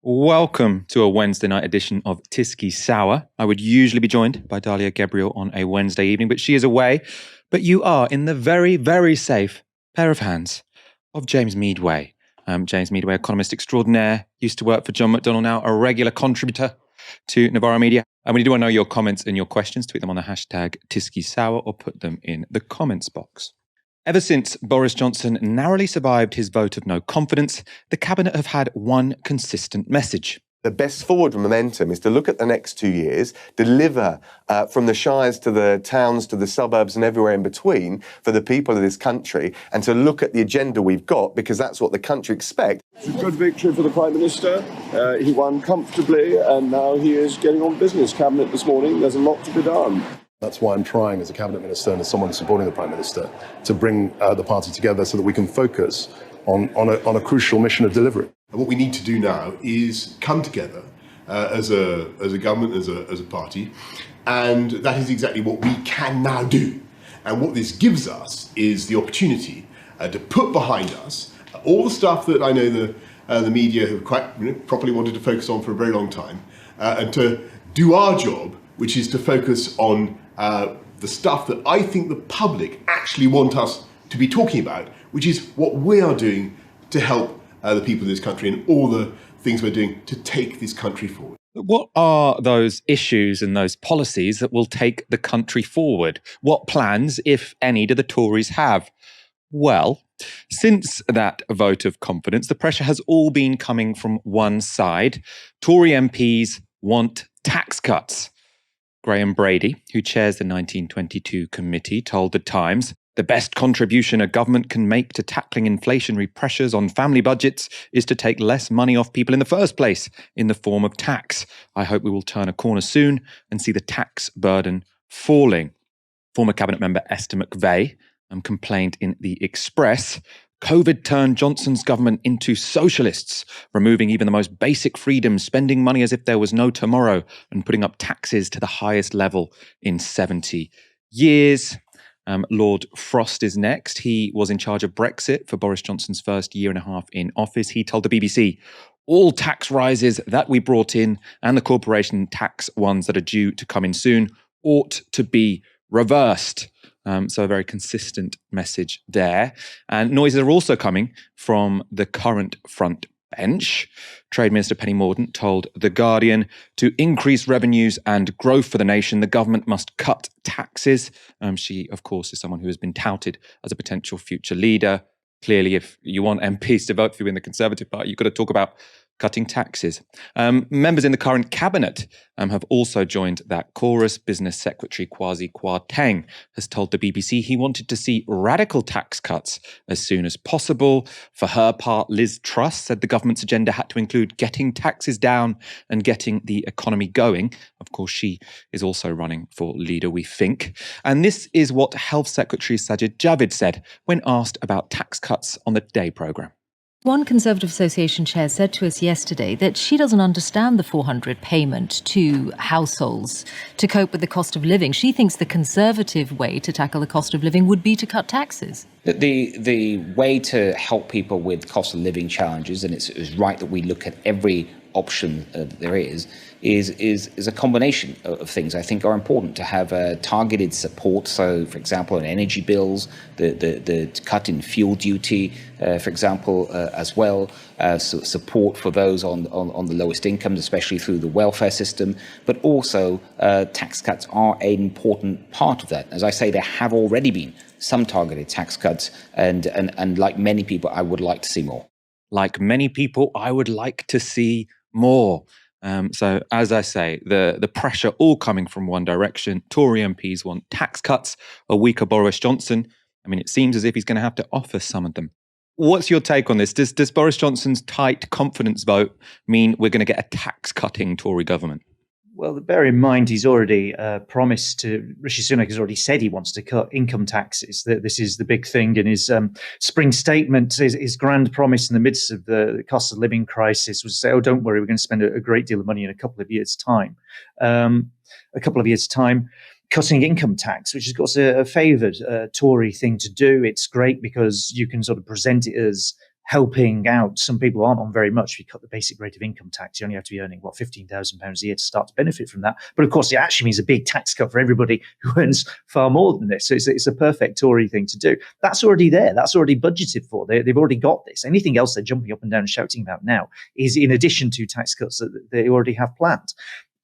Welcome to a Wednesday night edition of Tisky Sour. I would usually be joined by Dalia Gabriel on a Wednesday evening, but she is away. But you are in the very, very safe pair of hands of James Meadway. James Meadway, economist extraordinaire, used to work for John McDonnell, now a regular contributor to Novara Media. And we do want to know your comments and your questions. Tweet them on the hashtag Tisky Sour or put them in the comments box. Ever since Boris Johnson narrowly survived his vote of no confidence, the Cabinet have had one consistent message. The best forward momentum is to look at the next 2 years, deliver from the shires to the towns to the suburbs and everywhere in between for the people of this country, and to look at the agenda we've got, because that's what the country expects. It's a good victory for the Prime Minister. He won comfortably, and now he is getting on business. Cabinet this morning, there's a lot to be done. That's why I'm trying, as a Cabinet Minister and as someone supporting the Prime Minister, to bring the party together so that we can focus on a crucial mission of delivery. And what we need to do now is come together as a government, as a party, and that is exactly what we can now do. And what this gives us is the opportunity to put behind us all the stuff that I know the media have quite properly wanted to focus on for a very long time, and to do our job, which is to focus on the stuff that I think the public actually want us to be talking about, which is what we are doing to help the people of this country and all the things we're doing to take this country forward. What are those issues and those policies that will take the country forward? What plans, if any, do the Tories have? Well, since that vote of confidence, the pressure has all been coming from one side. Tory MPs want tax cuts. Graham Brady, who chairs the 1922 committee, told The Times, "The best contribution a government can make to tackling inflationary pressures on family budgets is to take less money off people in the first place in the form of tax. I hope we will turn a corner soon and see the tax burden falling." Former cabinet member Esther McVey complained in The Express, "COVID turned Johnson's government into socialists, removing even the most basic freedoms, spending money as if there was no tomorrow, and putting up taxes to the highest level in 70 years. Lord Frost is next. He was in charge of Brexit for Boris Johnson's first year and a half in office. He told the BBC, "All tax rises that we brought in and the corporation tax ones that are due to come in soon ought to be reversed." So a very consistent message there. And noises are also coming from the current front bench. Trade Minister Penny Mordaunt told The Guardian, "To increase revenues and growth for the nation, the government must cut taxes." She, of course, is someone who has been touted as a potential future leader. Clearly, if you want MPs to vote for you in the Conservative Party, you've got to talk about cutting taxes. Members in the current cabinet have also joined that chorus. Business Secretary Kwasi Kwarteng has told the BBC he wanted to see radical tax cuts as soon as possible. For her part, Liz Truss said the government's agenda had to include getting taxes down and getting the economy going. Of course, she is also running for leader, we think. And this is what Health Secretary Sajid Javid said when asked about tax cuts on the Day programme. One Conservative Association chair said to us yesterday that she doesn't understand the £400 payment to households to cope with the cost of living. She thinks the Conservative way to tackle the cost of living would be to cut taxes. The way to help people with cost of living challenges, and it's right that we look at every option there is a combination of things I think are important to have targeted support. So, for example, on energy bills, the cut in fuel duty, for example, as well, so support for those on the lowest incomes, especially through the welfare system. But also, tax cuts are an important part of that. As I say, there have already been some targeted tax cuts, and like many people, I would like to see more. Like many people, I would like to see more. So, as I say, the pressure all coming from one direction. Tory MPs want tax cuts, a weaker Boris Johnson. I mean, it seems as if he's going to have to offer some of them. What's your take on this? Does Boris Johnson's tight confidence vote mean we're going to get a tax-cutting Tory government? Well, bear in mind, he's already promised to, Rishi Sunak has already said he wants to cut income taxes. This is the big thing in his spring statement. His grand promise in the midst of the cost of living crisis was to say, oh, don't worry, we're going to spend a great deal of money in a couple of years' time. Cutting income tax, which is, of course, a favoured Tory thing to do. It's great because you can sort of present it as helping out some people who aren't on very much. If you cut the basic rate of income tax, you only have to be earning, £15,000 a year to start to benefit from that. But of course, it actually means a big tax cut for everybody who earns far more than this. So it's a perfect Tory thing to do. That's already there. That's already budgeted for. They've already got this. Anything else they're jumping up and down and shouting about now is in addition to tax cuts that they already have planned.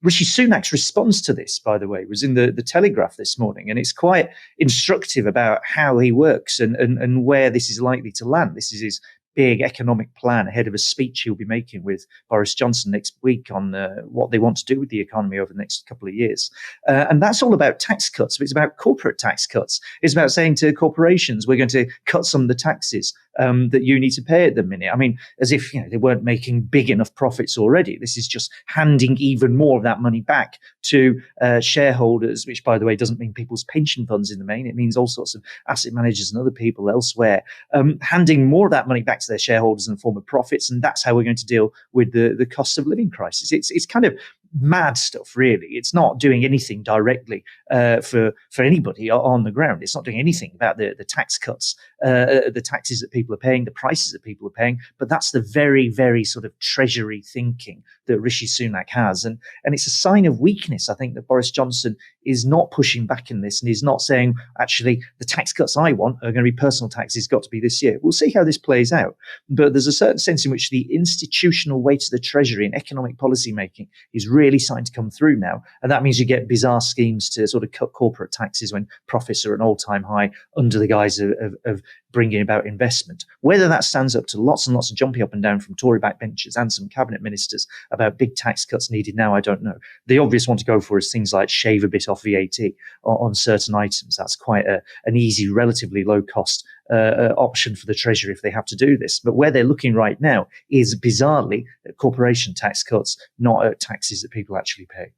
Rishi Sunak's response to this, by the way, was in the Telegraph this morning, and it's quite instructive about how he works and where this is likely to land. This is his big economic plan ahead of a speech he'll be making with Boris Johnson next week on what they want to do with the economy over the next couple of years. And that's all about tax cuts, but it's about corporate tax cuts. It's about saying to corporations, we're going to cut some of the taxes that you need to pay at the minute. I mean, as if they weren't making big enough profits already. This is just handing even more of that money back to shareholders, which, by the way, doesn't mean people's pension funds in the main. It means all sorts of asset managers and other people elsewhere, handing more of that money back to their shareholders in the form of profits. And that's how we're going to deal with the cost of living crisis. It's kind of mad stuff, really. It's not doing anything directly for anybody on the ground. It's not doing anything about the tax cuts, the taxes that people are paying, the prices that people are paying. But that's the very, very sort of treasury thinking that Rishi Sunak has. And it's a sign of weakness, I think, that Boris Johnson is not pushing back in this and is not saying, actually, the tax cuts I want are going to be personal taxes, got to be this year. We'll see how this plays out. But there's a certain sense in which the institutional weight of the treasury and economic policy making is really starting to come through now. And that means you get bizarre schemes to sort of cut corporate taxes when profits are at an all-time high under the guise of bringing about investment. Whether that stands up to lots and lots of jumping up and down from Tory backbenchers and some cabinet ministers about big tax cuts needed now, I don't know. The obvious one to go for is things like shave a bit off VAT on certain items. That's quite an easy, relatively low-cost option for the Treasury if they have to do this. But where they're looking right now is bizarrely at corporation tax cuts, not at taxes that people actually pay.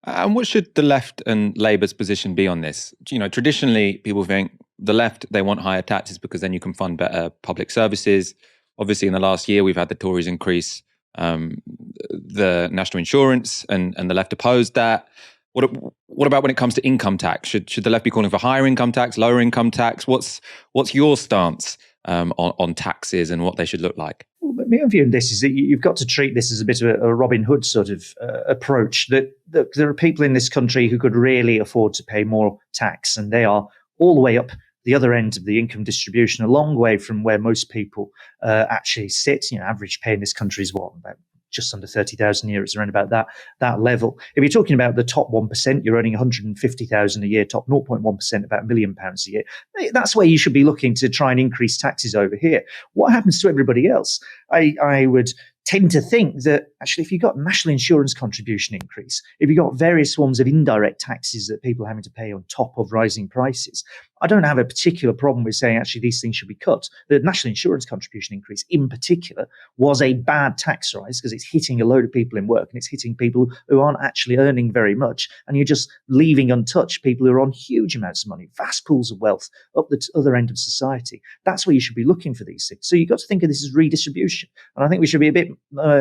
And what should the left and Labour's position be on this? Traditionally, people think the left, they want higher taxes because then you can fund better public services. Obviously, in the last year, we've had the Tories increase the national insurance, and the left opposed that. What about when it comes to income tax? Should the left be calling for higher income tax, lower income tax? What's your stance on taxes and what they should look like? Well, my view on this is that you've got to treat this as a bit of a Robin Hood sort of approach, that there are people in this country who could really afford to pay more tax, and they are all the way up the other end of the income distribution, a long way from where most people actually sit. Average pay in this country is about just under 30,000 a year. It's around about that level. If you're talking about the top 1%, you're earning 150,000 a year, top 0.1%, about £1 million a year. That's where you should be looking to try and increase taxes over here. What happens to everybody else? I would tend to think that actually if you've got national insurance contribution increase, if you've got various forms of indirect taxes that people are having to pay on top of rising prices, I don't have a particular problem with saying actually these things should be cut. The national insurance contribution increase in particular was a bad tax rise because it's hitting a load of people in work and it's hitting people who aren't actually earning very much, and you're just leaving untouched people who are on huge amounts of money, vast pools of wealth up the other end of society. That's where you should be looking for these things. So you've got to think of this as redistribution. And I think we should be a bit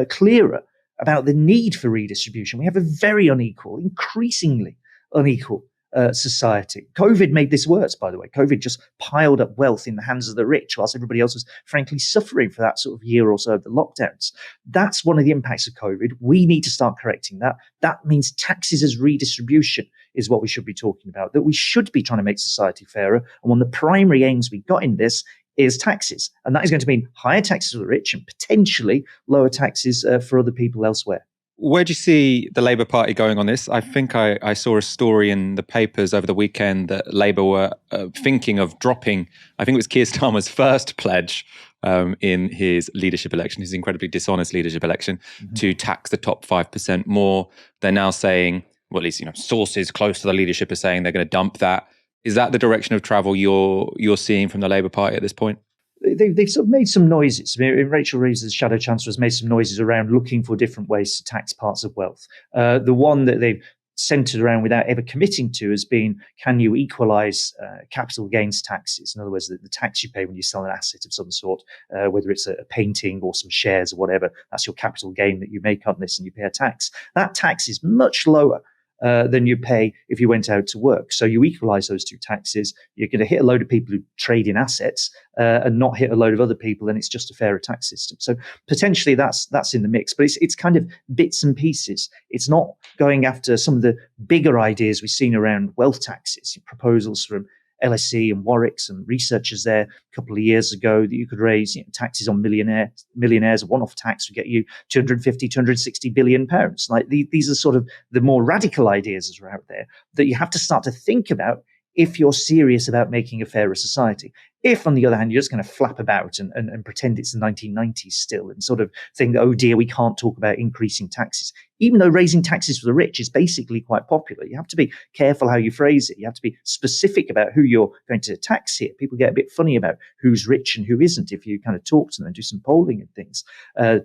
clearer about the need for redistribution. We have a very unequal, increasingly unequal society. COVID made this worse, by the way. COVID just piled up wealth in the hands of the rich whilst everybody else was frankly suffering for that sort of year or so of the lockdowns. That's one of the impacts of COVID. We need to start correcting that. That means taxes as redistribution is what we should be talking about, that we should be trying to make society fairer. And one of the primary aims we got in this is taxes. And that is going to mean higher taxes for the rich and potentially lower taxes for other people elsewhere. Where do you see the Labour Party going on this? I think I saw a story in the papers over the weekend that Labour were thinking of dropping, I think it was Keir Starmer's first pledge in his leadership election, his incredibly dishonest leadership election, to tax the top 5% more. They're now saying, well, at least sources close to the leadership are saying they're going to dump that. Is that the direction of travel you're seeing from the Labour Party at this point? They've sort of made some noises. I mean, Rachel Reeves, as Shadow Chancellor, has made some noises around looking for different ways to tax parts of wealth. The one that they've centred around without ever committing to has been, can you equalise capital gains taxes? In other words, the tax you pay when you sell an asset of some sort, whether it's a painting or some shares or whatever, that's your capital gain that you make on this and you pay a tax. That tax is much lower than you pay if you went out to work. So you equalise those two taxes. You're going to hit a load of people who trade in assets and not hit a load of other people, and it's just a fairer tax system. So potentially that's in the mix, but it's kind of bits and pieces. It's not going after some of the bigger ideas we've seen around wealth taxes, proposals from LSE and Warwick's and researchers there a couple of years ago that you could raise taxes on millionaires. A one-off tax would get you 250, 260 billion pounds. Like these are sort of the more radical ideas that are out there that you have to start to think about if you're serious about making a fairer society. If, on the other hand, you're just going to flap about and pretend it's the 1990s still and sort of think, oh dear, we can't talk about increasing taxes, even though raising taxes for the rich is basically quite popular. You have to be careful how you phrase it. You have to be specific about who you're going to tax here. People get a bit funny about who's rich and who isn't if you kind of talk to them and do some polling and things.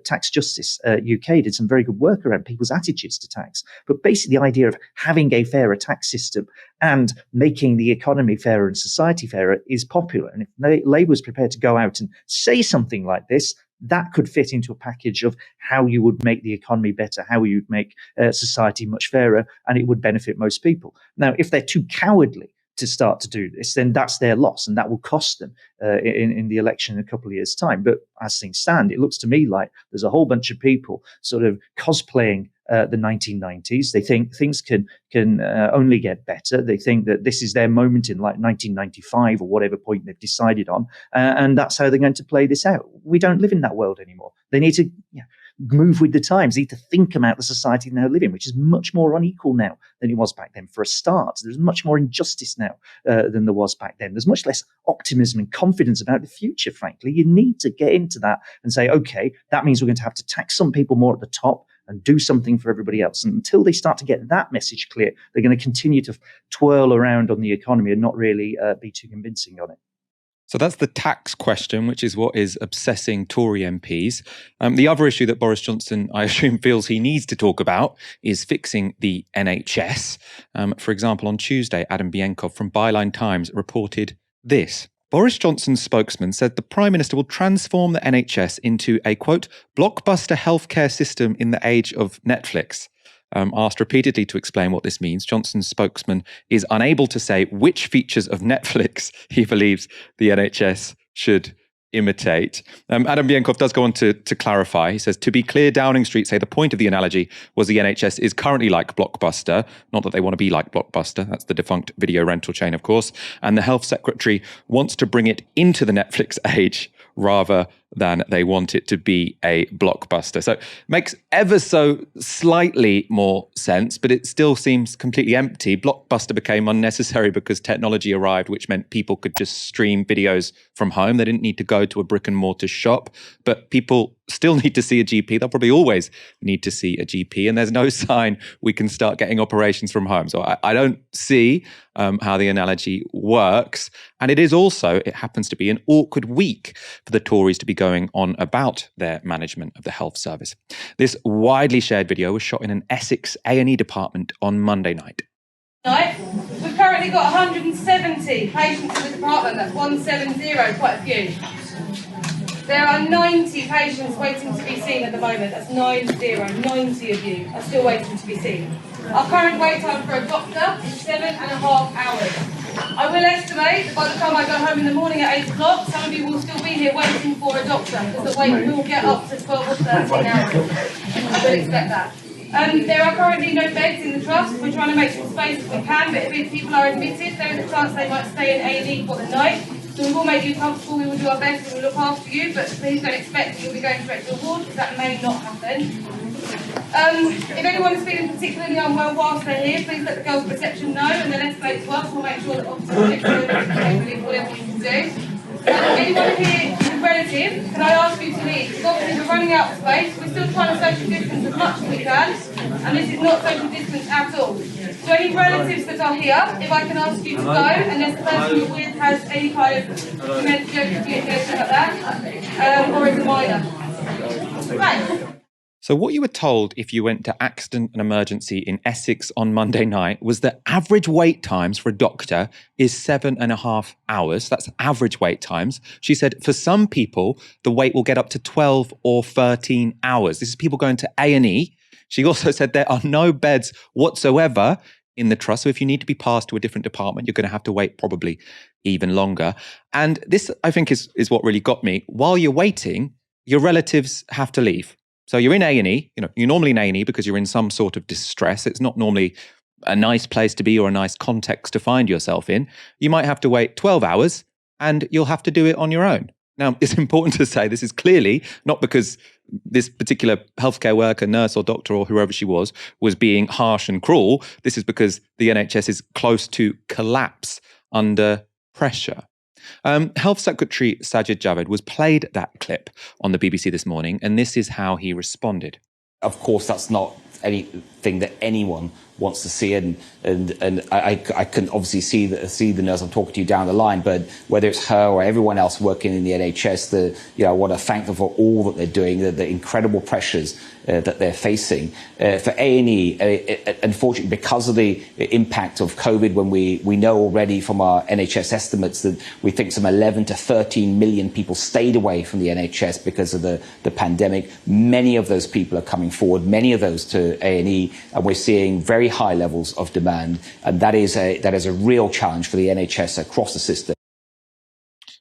Tax Justice UK did some very good work around people's attitudes to tax. But basically the idea of having a fairer tax system and making the economy fairer and society fairer is popular. And if Labour was prepared to go out and say something like this, that could fit into a package of how you would make the economy better, how you would make society much fairer, and it would benefit most people. Now, if they're too cowardly to start to do this, then that's their loss, and that will cost them in the election in a couple of years' time. But as things stand, it looks to me like there's a whole bunch of people sort of cosplaying the 1990s. They think things can only get better. They think that this is their moment in like 1995 or whatever point they've decided on, and that's how they're going to play this out. We don't live in that world anymore. They need to move with the times. They need to think about the society they now live in, which is much more unequal now than it was back then. For a start, there's much more injustice now than there was back then. There's much less optimism and confidence about the future, frankly. You need to get into that and say, okay, that means we're going to have to tax some people more at the top and do something for everybody else. And until they start to get that message clear, they're going to continue to twirl around on the economy and not really be too convincing on it. So that's the tax question, which is what is obsessing Tory MPs. The other issue that Boris Johnson, I assume, feels he needs to talk about is fixing the NHS. For example, on Tuesday, Adam Bienkov from Byline Times reported this. Boris Johnson's spokesman said the Prime Minister will transform the NHS into a, quote, blockbuster healthcare system in the age of Netflix. Asked repeatedly to explain what this means, Johnson's spokesman is unable to say which features of Netflix he believes the NHS should imitate. Adam Bienkov does go on to clarify. He says, to be clear, Downing Street say the point of the analogy was the NHS is currently like Blockbuster, not that they want to be like Blockbuster, that's the defunct video rental chain, of course, and the Health Secretary wants to bring it into the Netflix age rather than they want it to be a blockbuster. So it makes ever so slightly more sense, but it still seems completely empty. Blockbuster became unnecessary because technology arrived, which meant people could just stream videos from home. They didn't need to go to a brick and mortar shop, but people still need to see a GP. They'll probably always need to see a GP, and there's no sign we can start getting operations from home. So I don't see how the analogy works. And it happens to be an awkward week for the Tories to be going on about their management of the health service. This widely shared video was shot in an Essex A&E department on Monday night. We've currently got 170 patients in the department. That's 170, quite a few. There are 90 patients waiting to be seen at the moment. That's 90 of you are still waiting to be seen. Our current wait time for a doctor is 7.5 hours. I will estimate that by the time I go home in the morning at 8 o'clock, some of you will still be here waiting for a doctor, because the wait will get up to 12 or 13 hours. I will expect that. There are currently no beds in the trust. We're trying to make some space if we can, but if people are admitted, there is a chance they might stay in A&E for the night. So we will make you comfortable, we will do our best, we will look after you, but please don't expect that you'll be going straight to a ward, because that may not happen. If anyone is feeling particularly unwell whilst they're here, please let the girls' reception know, and then escalate to us. We'll make sure that officers take whatever we can do. Anyone here with a relative, can I ask you to leave? Because obviously we're running out of space. We're still trying to social distance as much as we can, and this is not social distance at all. So any relatives that are here, if I can ask you to go, unless the person you're with has any kind of dementia, communication like that, or is a minor. Right. So what you were told if you went to accident and emergency in Essex on Monday night was that average wait times for a doctor is 7.5 hours. That's average wait times. She said for some people, the wait will get up to 12 or 13 hours. This is people going to A&E. She also said there are no beds whatsoever in the trust. So if you need to be passed to a different department, you're going to have to wait probably even longer. And this, I think, is what really got me. While you're waiting, your relatives have to leave. So you're in A&E, you're normally in A&E because you're in some sort of distress. It's not normally a nice place to be or a nice context to find yourself in. You might have to wait 12 hours and you'll have to do it on your own. Now, it's important to say this is clearly not because this particular healthcare worker, nurse or doctor or whoever she was being harsh and cruel. This is because the NHS is close to collapse under pressure. Health Secretary Sajid Javid was played that clip on the BBC this morning, and this is how he responded. Of course, that's not anything that anyone wants to see, and I can obviously see the nurse I'm talking to you down the line, but whether it's her or everyone else working in the NHS, I want to thank them for all that they're doing, the incredible pressures that they're facing. For A&E, unfortunately, because of the impact of COVID, when we know already from our NHS estimates that we think some 11 to 13 million people stayed away from the NHS because of the pandemic. Many of those people are coming forward, many of those to A&E, and we're seeing very high levels of demand, and that is a real challenge for the NHS across the system.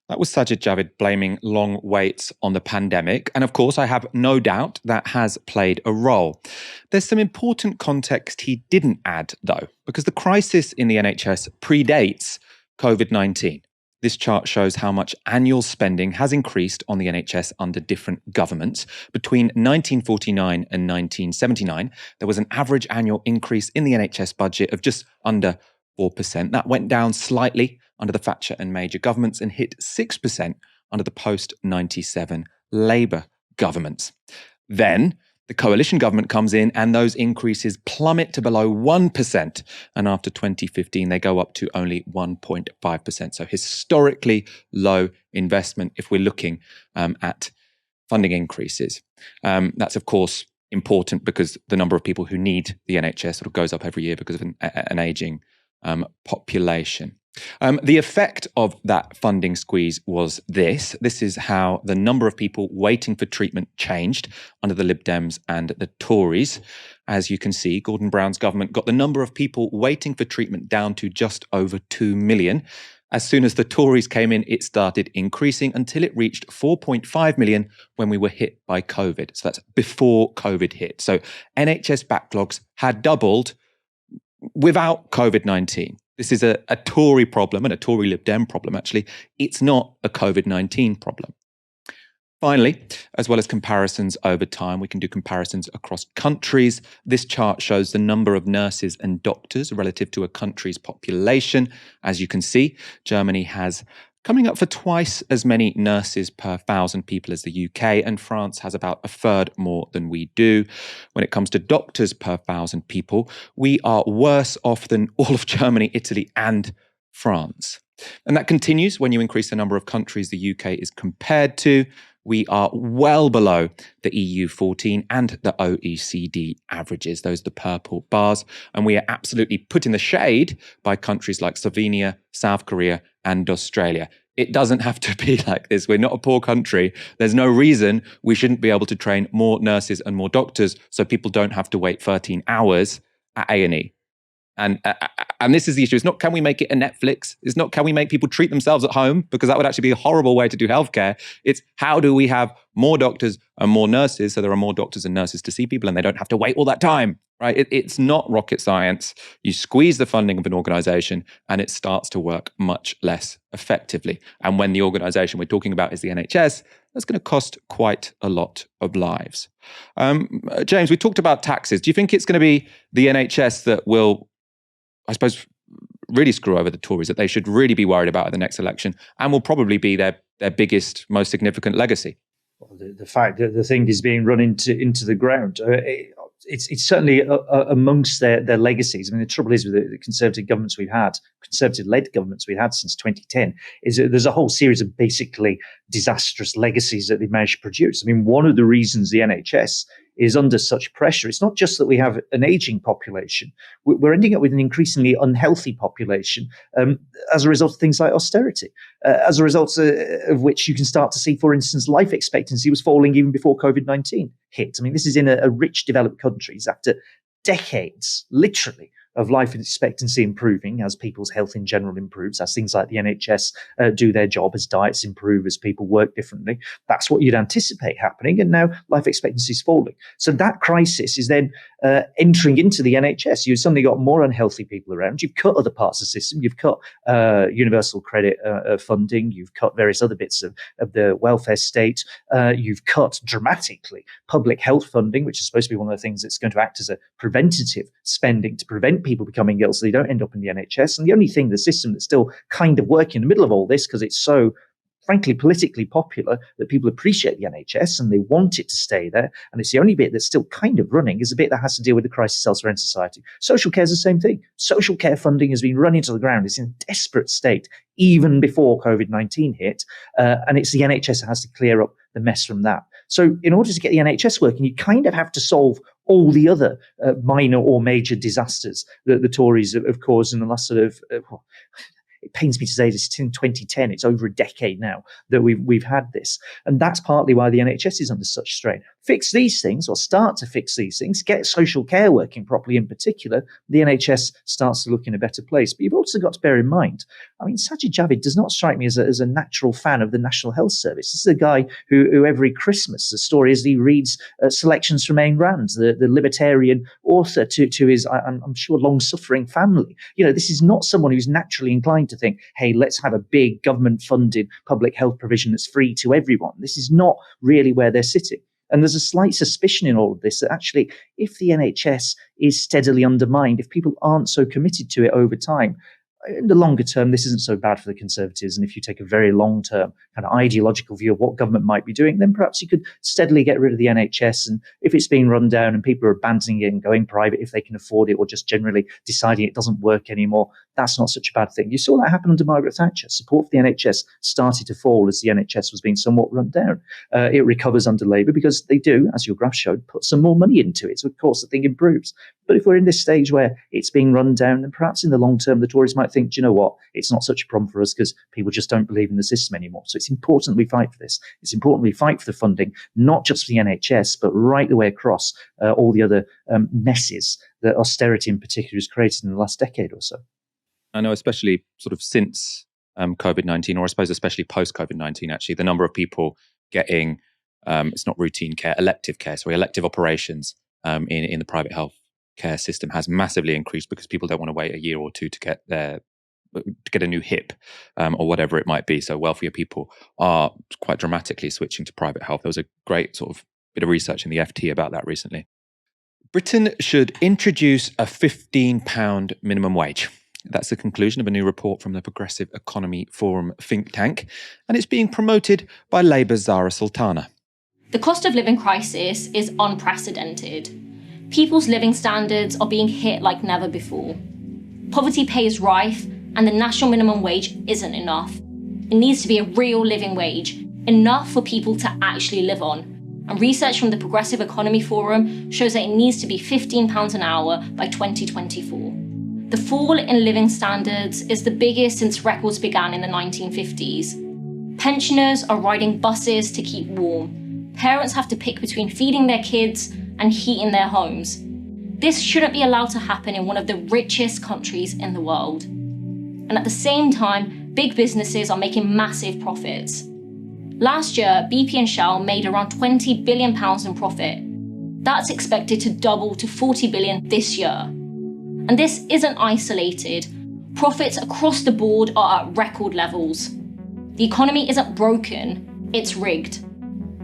That was Sajid Javid blaming long waits on the pandemic. And of course, I have no doubt that has played a role. There's some important context he didn't add, though, because the crisis in the NHS predates COVID-19. This chart shows how much annual spending has increased on the NHS under different governments. Between 1949 and 1979, there was an average annual increase in the NHS budget of just under 4%. That went down slightly under the Thatcher and Major governments and hit 6% under the post-97 Labour governments. Then the coalition government comes in and those increases plummet to below 1%. And after 2015, they go up to only 1.5%. So historically low investment if we're looking at funding increases. That's, of course, important because the number of people who need the NHS sort of goes up every year because of an ageing population. The effect of that funding squeeze was this. This is how the number of people waiting for treatment changed under the Lib Dems and the Tories. As you can see, Gordon Brown's government got the number of people waiting for treatment down to just over 2 million. As soon as the Tories came in, it started increasing until it reached 4.5 million when we were hit by COVID. So that's before COVID hit. So NHS backlogs had doubled without COVID-19. This is a Tory problem and a Tory Lib Dem problem, actually. It's not a COVID-19 problem. Finally, as well as comparisons over time, we can do comparisons across countries. This chart shows the number of nurses and doctors relative to a country's population. As you can see, Germany has coming up for twice as many nurses per 1,000 people as the UK, and France has about a third more than we do. When it comes to doctors per 1,000 people, we are worse off than all of Germany, Italy, and France. And that continues when you increase the number of countries the UK is compared to. We are well below the EU 14 and the OECD averages. Those are the purple bars. And we are absolutely put in the shade by countries like Slovenia, South Korea, and Australia. It doesn't have to be like this. We're not a poor country. There's no reason we shouldn't be able to train more nurses and more doctors so people don't have to wait 13 hours at A&E. And this is the issue. It's not can we make it a Netflix? It's not can we make people treat themselves at home, because that would actually be a horrible way to do healthcare. It's how do we have more doctors and more nurses so there are more doctors and nurses to see people and they don't have to wait all that time, right? It's not rocket science. You squeeze the funding of an organization and it starts to work much less effectively. And when the organization we're talking about is the NHS, that's going to cost quite a lot of lives. James, we talked about taxes. Do you think it's going to be the NHS that will, I suppose, really screw over the Tories, that they should really be worried about at the next election, and will probably be their biggest, most significant legacy? Well, the fact that the thing is being run into the ground, it's certainly amongst their legacies. I mean, the trouble is with the Conservative governments we've had, Conservative-led governments we've had since 2010, is that there's a whole series of basically disastrous legacies that they managed to produce. I mean, one of the reasons the NHS is under such pressure. It's not just that we have an aging population, we're ending up with an increasingly unhealthy population as a result of things like austerity, as a result of which you can start to see, for instance, life expectancy was falling even before COVID-19 hit. I mean, this is in a rich developed countries after decades, literally, of life expectancy improving as people's health in general improves, as things like the NHS do their job, as diets improve, as people work differently. That's what you'd anticipate happening. And now life expectancy is falling. So that crisis is then entering into the NHS. You've suddenly got more unhealthy people around. You've cut other parts of the system. You've cut universal credit funding. You've cut various other bits of the welfare state. You've cut dramatically public health funding, which is supposed to be one of the things that's going to act as a preventative spending to prevent people becoming ill so they don't end up in the NHS. And the only thing, the system that's still kind of working in the middle of all this, because it's so, frankly, politically popular that people appreciate the NHS and they want it to stay there, and it's the only bit that's still kind of running, is the bit that has to deal with the crisis elsewhere in society. Social care is the same thing. Social care funding has been run into the ground. It's in a desperate state even before COVID-19 hit, and it's the NHS that has to clear up the mess from that. So in order to get the NHS working, you kind of have to solve all the other minor or major disasters that the Tories have caused in the last sort of, it pains me to say this, in 2010, it's over a decade now that we've had this. And that's partly why the NHS is under such strain. Fix these things, or start to fix these things, get social care working properly in particular, the NHS starts to look in a better place. But you've also got to bear in mind, I mean, Sajid Javid does not strike me as a natural fan of the National Health Service. This is a guy who every Christmas, the story is he reads selections from Ayn Rand, the libertarian author, to his, I'm sure, long-suffering family. You know, this is not someone who's naturally inclined to think, hey, let's have a big government-funded public health provision that's free to everyone. This is not really where they're sitting. And there's a slight suspicion in all of this that actually, if the NHS is steadily undermined, if people aren't so committed to it over time, in the longer term, this isn't so bad for the Conservatives. And if you take a very long-term kind of ideological view of what government might be doing, then perhaps you could steadily get rid of the NHS. And if it's being run down and people are abandoning it and going private if they can afford it, or just generally deciding it doesn't work anymore, that's not such a bad thing. You saw that happen under Margaret Thatcher. Support for the NHS started to fall as the NHS was being somewhat run down. It recovers under Labour because they do, as your graph showed, put some more money into it. So, of course, the thing improves. But if we're in this stage where it's being run down, then perhaps in the long term, the Tories might think, do you know what, it's not such a problem for us because people just don't believe in the system anymore. So it's important we fight for this. It's important we fight for the funding, not just for the NHS, but right the way across all the other messes that austerity in particular has created in the last decade or so. I know, especially sort of since COVID-19, or I suppose especially post-COVID-19, actually, the number of people getting, it's not routine care, elective care, sorry, elective operations in the private health care system has massively increased because people don't want to wait a year or two to get a new hip or whatever it might be. So wealthier people are quite dramatically switching to private health. There was a great sort of bit of research in the FT about that recently. Britain should introduce a £15 minimum wage. That's the conclusion of a new report from the Progressive Economy Forum think tank, and it's being promoted by Labour's Zara Sultana. The cost of living crisis is unprecedented. People's living standards are being hit like never before. Poverty pay is rife, and the national minimum wage isn't enough. It needs to be a real living wage, enough for people to actually live on. And research from the Progressive Economy Forum shows that it needs to be £15 an hour by 2024. The fall in living standards is the biggest since records began in the 1950s. Pensioners are riding buses to keep warm. Parents have to pick between feeding their kids and heating their homes. This shouldn't be allowed to happen in one of the richest countries in the world. And at the same time, big businesses are making massive profits. Last year, BP and Shell made around £20 billion in profit. That's expected to double to £40 billion this year. And this isn't isolated. Profits across the board are at record levels. The economy isn't broken, it's rigged.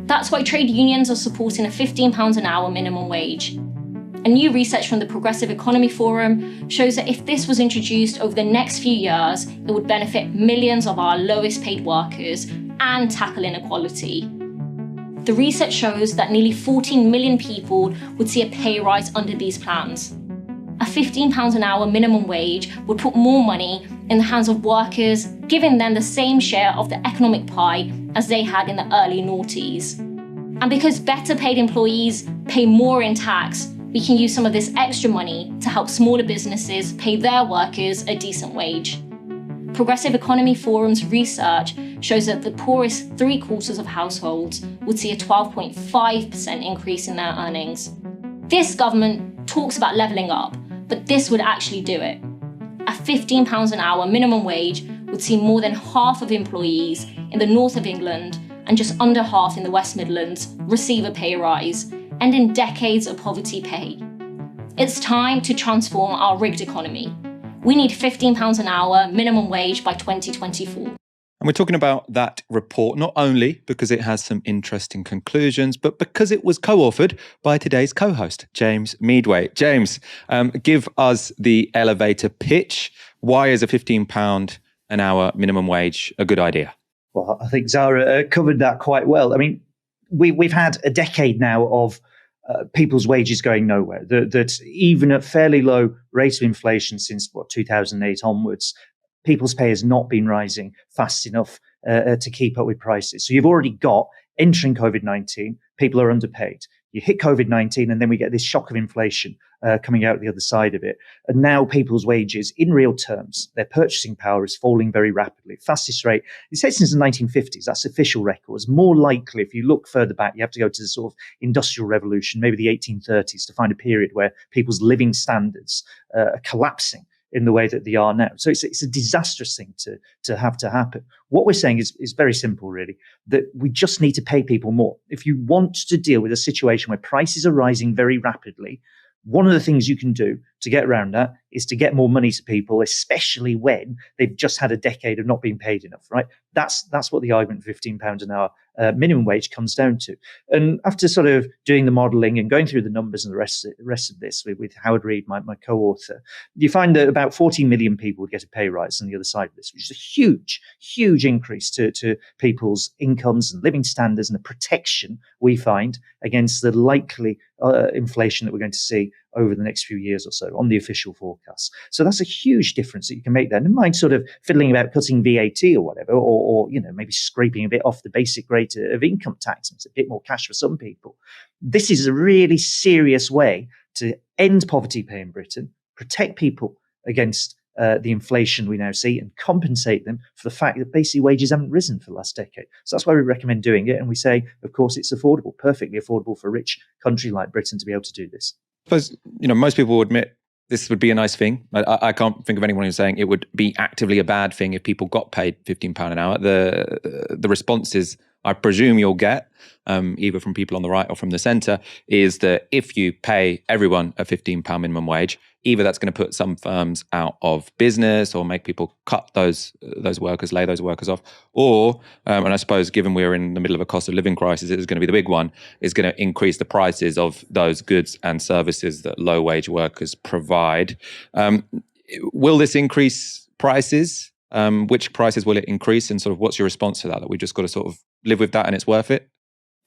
That's why trade unions are supporting a £15 an hour minimum wage. And new research from the Progressive Economy Forum shows that if this was introduced over the next few years, it would benefit millions of our lowest paid workers and tackle inequality. The research shows that nearly 14 million people would see a pay rise under these plans. A £15 an hour minimum wage would put more money in the hands of workers, giving them the same share of the economic pie as they had in the early noughties. And because better paid employees pay more in tax, we can use some of this extra money to help smaller businesses pay their workers a decent wage. Progressive Economy Forum's research shows that the poorest 3/4 of households would see a 12.5% increase in their earnings. This government talks about levelling up, but this would actually do it. A £15 an hour minimum wage would see more than half of employees in the north of England and just under half in the West Midlands receive a pay rise, ending decades of poverty pay. It's time to transform our rigged economy. We need £15 an hour minimum wage by 2024. And we're talking about that report not only because it has some interesting conclusions, but because it was co-authored by today's co-host, James Meadway. James, give us the elevator pitch. Why is a £15 an hour minimum wage a good idea? Well, I think Zara covered that quite well. I mean, we've had a decade now of people's wages going nowhere. That even at fairly low rates of inflation since 2008 onwards, people's pay has not been rising fast enough to keep up with prices. So you've already got, entering COVID-19, people are underpaid. You hit COVID-19 and then we get this shock of inflation coming out the other side of it. And now people's wages, in real terms, their purchasing power is falling very rapidly. Fastest rate, it says since the 1950s, that's official records. More likely, if you look further back, you have to go to the sort of Industrial Revolution, maybe the 1830s, to find a period where people's living standards are collapsing in the way that they are now. So it's a disastrous thing to have to happen. What we're saying is very simple, really, that we just need to pay people more. If you want to deal with a situation where prices are rising very rapidly, one of the things you can do to get around that is to get more money to people, especially when they've just had a decade of not being paid enough, right? That's what the argument for £15 an hour minimum wage comes down to. And after sort of doing the modelling and going through the numbers and the rest of this with Howard Reid, my co-author, you find that about 14 million people would get a pay rise on the other side of this, which is a huge, huge increase to people's incomes and living standards and the protection we find against the likely inflation that we're going to see over the next few years or so on the official forecasts. So that's a huge difference that you can make there. Never mind sort of fiddling about cutting VAT or whatever, or maybe scraping a bit off the basic rate of income tax. It's a bit more cash for some people. This is a really serious way to end poverty pay in Britain, protect people against the inflation we now see, and compensate them for the fact that basically wages haven't risen for the last decade. So that's why we recommend doing it. And we say, of course, it's affordable, perfectly affordable for a rich country like Britain to be able to do this. I suppose, most people will admit this would be a nice thing. I can't think of anyone who's saying it would be actively a bad thing if people got paid £15 an hour. The responses I presume you'll get, either from people on the right or from the centre, is that if you pay everyone a £15 minimum wage, either that's going to put some firms out of business or make people cut those workers, lay those workers off, or, and I suppose given we're in the middle of a cost of living crisis, it is going to be the big one, is going to increase the prices of those goods and services that low wage workers provide. Will this increase prices? Which prices will it increase, and sort of what's your response to that? That we just got to sort of live with that and it's worth it?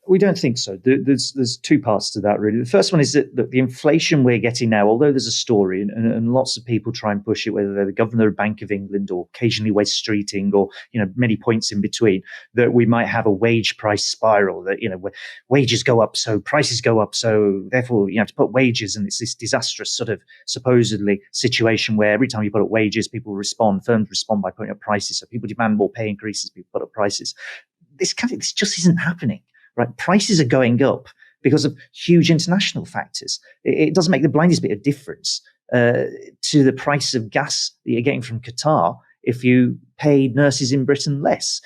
We don't think so. There's two parts to that, really. The first one is that the inflation we're getting now, although there's a story and lots of people try and push it, whether they're the governor of Bank of England or occasionally West Streeting or many points in between, that we might have a wage price spiral, that where wages go up, so prices go up, so therefore you have to put wages, and it's this disastrous sort of supposedly situation where every time you put up wages, people respond, firms respond by putting up prices, so people demand more pay increases, people put up prices. This just isn't happening. Right, prices are going up because of huge international factors. It doesn't make the blindest bit of difference to the price of gas that you're getting from Qatar if you pay nurses in Britain less.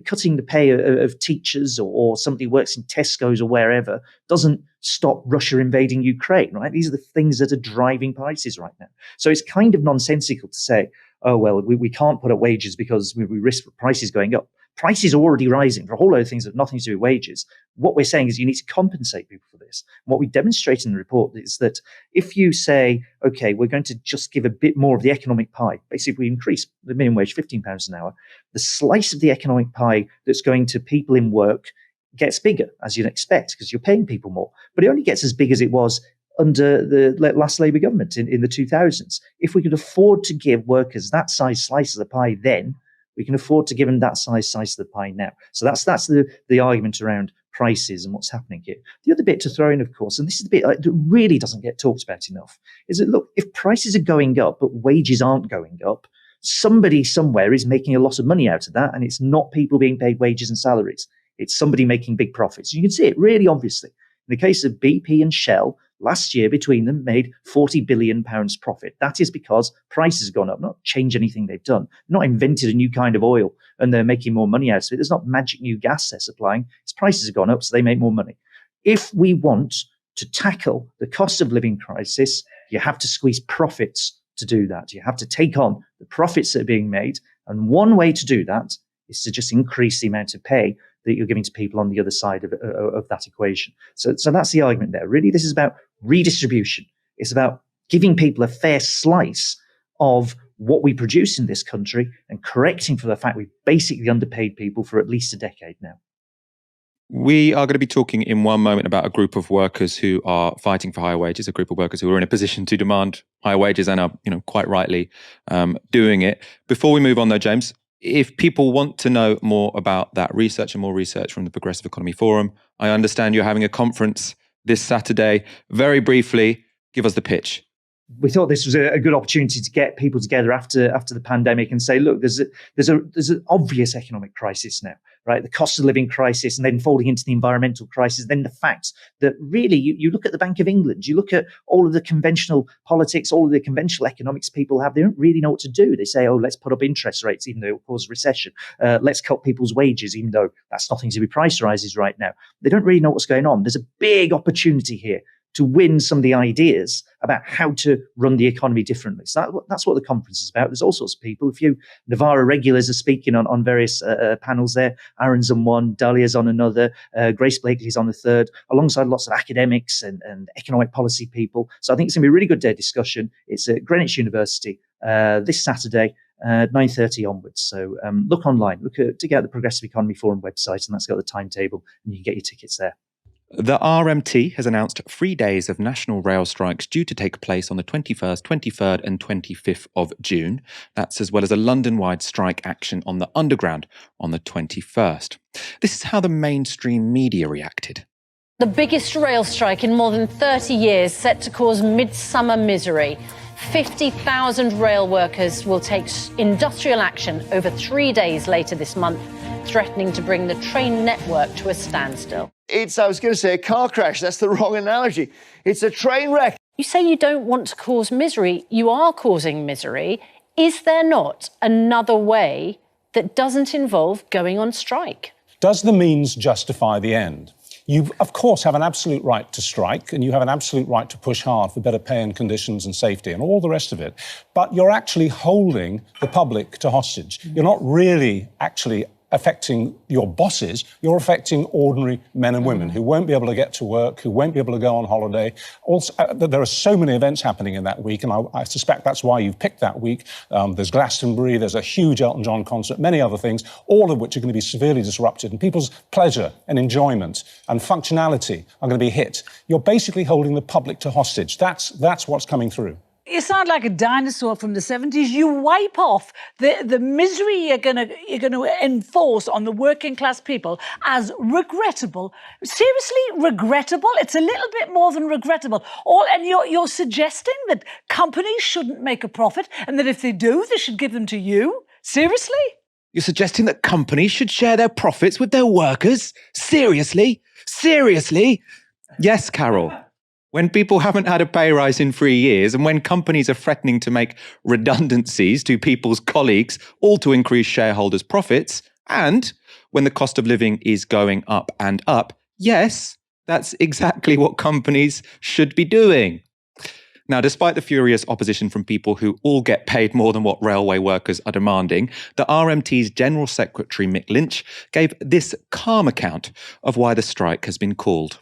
Cutting the pay of teachers or somebody who works in Tesco's or wherever doesn't stop Russia invading Ukraine. Right, these are the things that are driving prices right now. So it's kind of nonsensical to say, oh well, we can't put up wages because we risk prices going up. Prices are already rising for a whole load of things that have nothing to do with wages. What we're saying is you need to compensate people for this. And what we demonstrate in the report is that if you say, okay, we're going to just give a bit more of the economic pie, basically if we increase the minimum wage £15 an hour, the slice of the economic pie that's going to people in work gets bigger, as you'd expect, because you're paying people more. But it only gets as big as it was under the last Labour government in the 2000s. If we could afford to give workers that size slice of the pie then, we can afford to give them that size of the pie now. So that's the argument around prices and what's happening here. The other bit to throw in, of course, and this is the bit that really doesn't get talked about enough, is that, look, if prices are going up but wages aren't going up, somebody somewhere is making a lot of money out of that, and it's not people being paid wages and salaries. It's somebody making big profits. You can see it really obviously. In the case of BP and Shell, last year between them made £40 billion profit. That is because prices have gone up, not change anything they've done, not invented a new kind of oil and they're making more money out of it. There's not magic new gas they're supplying. It's prices have gone up, so they make more money. If we want to tackle the cost of living crisis, you have to squeeze profits to do that. You have to take on the profits that are being made. And one way to do that is to just increase the amount of pay that you're giving to people on the other side of that equation. So that's the argument there. Really, this is about redistribution. It's about giving people a fair slice of what we produce in this country and correcting for the fact we've basically underpaid people for at least a decade now. We are going to be talking in one moment about a group of workers who are fighting for higher wages, a group of workers who are in a position to demand higher wages and are, quite rightly doing it. Before we move on though, James, if people want to know more about that research and more research from the Progressive Economy Forum, I understand you're having a conference this Saturday. Very briefly, give us the pitch. We thought this was a good opportunity to get people together after the pandemic and say, look, there's an obvious economic crisis now, right? The cost of living crisis, and then folding into the environmental crisis. Then the fact that really you look at the Bank of England, you look at all of the conventional politics, all of the conventional economics people have, they don't really know what to do. They say, oh, let's put up interest rates, even though it will cause recession. Let's cut people's wages, even though that's nothing to be price rises right now. They don't really know what's going on. There's a big opportunity here to win some of the ideas about how to run the economy differently. So that's what the conference is about. There's all sorts of people. A few Novara regulars are speaking on various panels there. Aaron's on one, Dahlia's on another, Grace Blakely's on the third, alongside lots of academics and economic policy people. So I think it's going to be a really good day of discussion. It's at Greenwich University this Saturday, 9:30 onwards. So look online, dig out the Progressive Economy Forum website, and that's got the timetable, and you can get your tickets there. The RMT has announced 3 days of national rail strikes due to take place on the 21st, 23rd and 25th of June. That's as well as a London-wide strike action on the Underground on the 21st. This is how the mainstream media reacted. The biggest rail strike in more than 30 years, set to cause midsummer misery. 50,000 rail workers will take industrial action over 3 days later this month, threatening to bring the train network to a standstill. I was going to say a car crash. That's the wrong analogy. It's a train wreck. You say you don't want to cause misery. You are causing misery. Is there not another way that doesn't involve going on strike? Does the means justify the end? You, of course, have an absolute right to strike, and you have an absolute right to push hard for better pay and conditions and safety and all the rest of it. But you're actually holding the public to hostage. You're not really actually affecting your bosses, you're affecting ordinary men and women who won't be able to get to work, who won't be able to go on holiday. Also, there are so many events happening in that week, and I suspect that's why you've picked that week. There's Glastonbury, there's a huge Elton John concert, many other things, all of which are going to be severely disrupted, and people's pleasure and enjoyment and functionality are going to be hit. You're basically holding the public to hostage. That's what's coming through. You sound like a dinosaur from the 70s. You wipe off the misery you're gonna enforce on the working class people as regrettable. Seriously, regrettable? It's a little bit more than regrettable. And you're suggesting that companies shouldn't make a profit, and that if they do, they should give them to you? Seriously? You're suggesting that companies should share their profits with their workers? Seriously? Seriously? Yes, Carol. When people haven't had a pay rise in 3 years, and when companies are threatening to make redundancies to people's colleagues, all to increase shareholders' profits, and when the cost of living is going up and up, yes, that's exactly what companies should be doing. Now, despite the furious opposition from people who all get paid more than what railway workers are demanding, the RMT's General Secretary, Mick Lynch, gave this calm account of why the strike has been called.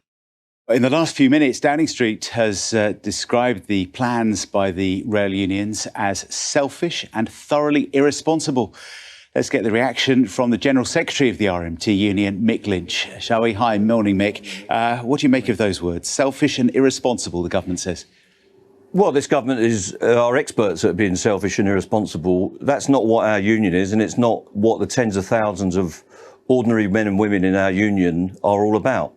In the last few minutes, Downing Street has described the plans by the rail unions as selfish and thoroughly irresponsible. Let's get the reaction from the General Secretary of the RMT union, Mick Lynch. Shall we? Hi, morning, Mick. What do you make of those words? Selfish and irresponsible, the government says. Well, this government are experts at being selfish and irresponsible. That's not what our union is, and it's not what the tens of thousands of ordinary men and women in our union are all about.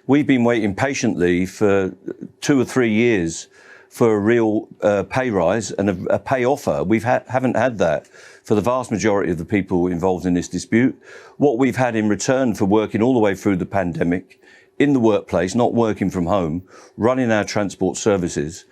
We've been waiting patiently for 2 or 3 years for a real pay rise and a pay offer. We haven't had that for the vast majority of the people involved in this dispute. What we've had in return for working all the way through the pandemic in the workplace, not working from home, running our transport services,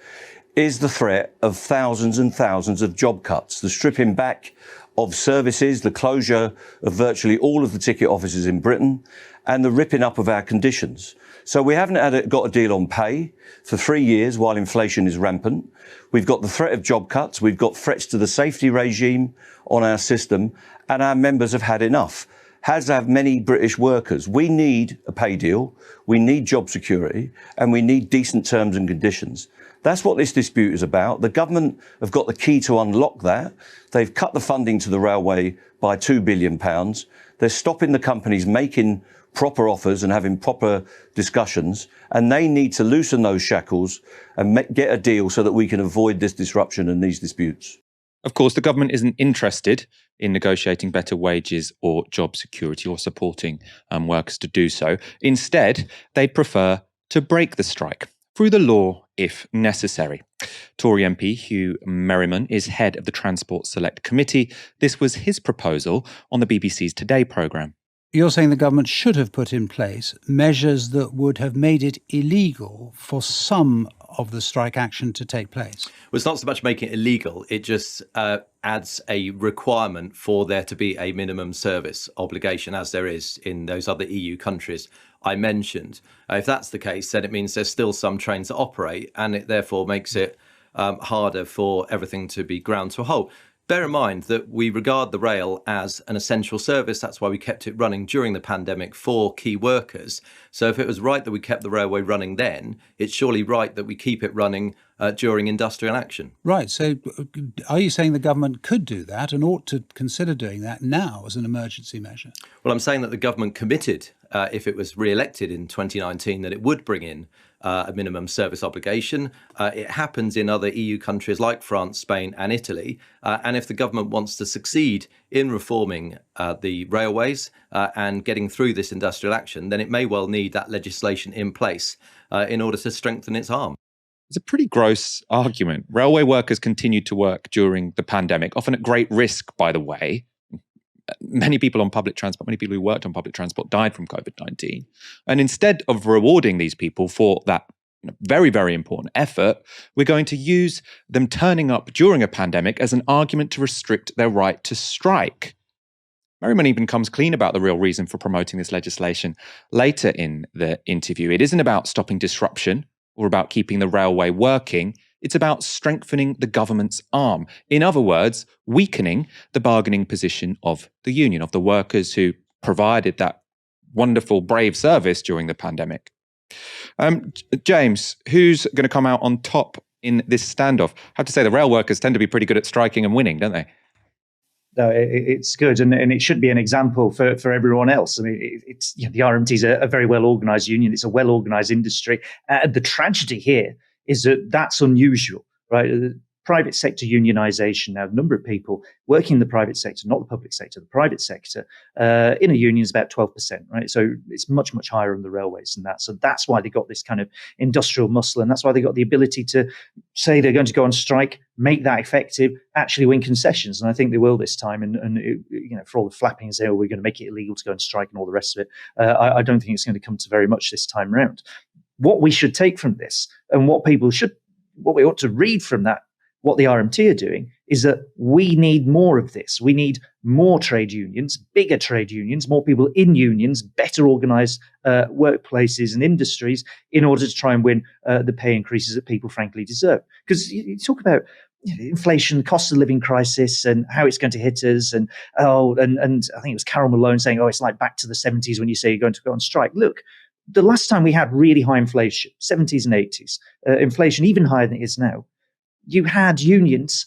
is the threat of thousands and thousands of job cuts, the stripping back of services, the closure of virtually all of the ticket offices in Britain, and the ripping up of our conditions. So we haven't got a deal on pay for 3 years while inflation is rampant. We've got the threat of job cuts. We've got threats to the safety regime on our system, and our members have had enough, as have many British workers. We need a pay deal, we need job security, and we need decent terms and conditions. That's what this dispute is about. The government have got the key to unlock that. They've cut the funding to the railway by £2 billion. They're stopping the companies making proper offers and having proper discussions, and they need to loosen those shackles and get a deal so that we can avoid this disruption and these disputes. Of course, the government isn't interested in negotiating better wages or job security or supporting workers to do so. Instead, they'd prefer to break the strike through the law if necessary. Tory MP Hugh Merriman is head of the Transport Select Committee. This was his proposal on the BBC's Today programme. You're saying the government should have put in place measures that would have made it illegal for some of the strike action to take place? Well, it's not so much making it illegal, it just adds a requirement for there to be a minimum service obligation, as there is in those other EU countries I mentioned. If that's the case, then it means there's still some trains that operate, and it therefore makes it harder for everything to be ground to a halt. Bear in mind that we regard the rail as an essential service. That's why we kept it running during the pandemic for key workers. So if it was right that we kept the railway running then, it's surely right that we keep it running during industrial action. Right. So are you saying the government could do that and ought to consider doing that now as an emergency measure? Well, I'm saying that the government committed, if it was re-elected in 2019, that it would bring in a minimum service obligation. It happens in other EU countries like France, Spain and Italy. And if the government wants to succeed in reforming the railways and getting through this industrial action, then it may well need that legislation in place in order to strengthen its arm. It's a pretty gross argument. Railway workers continued to work during the pandemic, often at great risk, by the way. Many people on public transport, many people who worked on public transport died from COVID-19. And instead of rewarding these people for that very, very important effort, we're going to use them turning up during a pandemic as an argument to restrict their right to strike. Merriman even comes clean about the real reason for promoting this legislation later in the interview. It isn't about stopping disruption or about keeping the railway working. It's about strengthening the government's arm. In other words, weakening the bargaining position of the union, of the workers who provided that wonderful, brave service during the pandemic. James, who's going to come out on top in this standoff? I have to say, the rail workers tend to be pretty good at striking and winning, don't they? No, it's good, and it should be an example for everyone else. I mean, it's the RMT is a very well organised union. It's a well organised industry. The tragedy here is that that's unusual, right? Private sector unionisation. Now, the number of people working in the private sector, not the public sector, the private sector, in a union is about 12%, right? So it's much, much higher on the railways than that. So that's why they got this kind of industrial muscle, and that's why they got the ability to say they're going to go on strike, make that effective, actually win concessions. And I think they will this time. And for all the flapping and say, oh, we're going to make it illegal to go on strike and all the rest of it, I don't think it's going to come to very much this time around. What we should take from this, and what we ought to read from that, what the RMT are doing, is that we need more of this. We need more trade unions, bigger trade unions, more people in unions, better organised workplaces and industries in order to try and win the pay increases that people frankly deserve. Because you talk about inflation, cost of living crisis, and how it's going to hit us. And I think it was Carol Malone saying, oh, it's like back to the 70s when you say you're going to go on strike. Look, the last time we had really high inflation, 70s and 80s, inflation even higher than it is now, you had unions,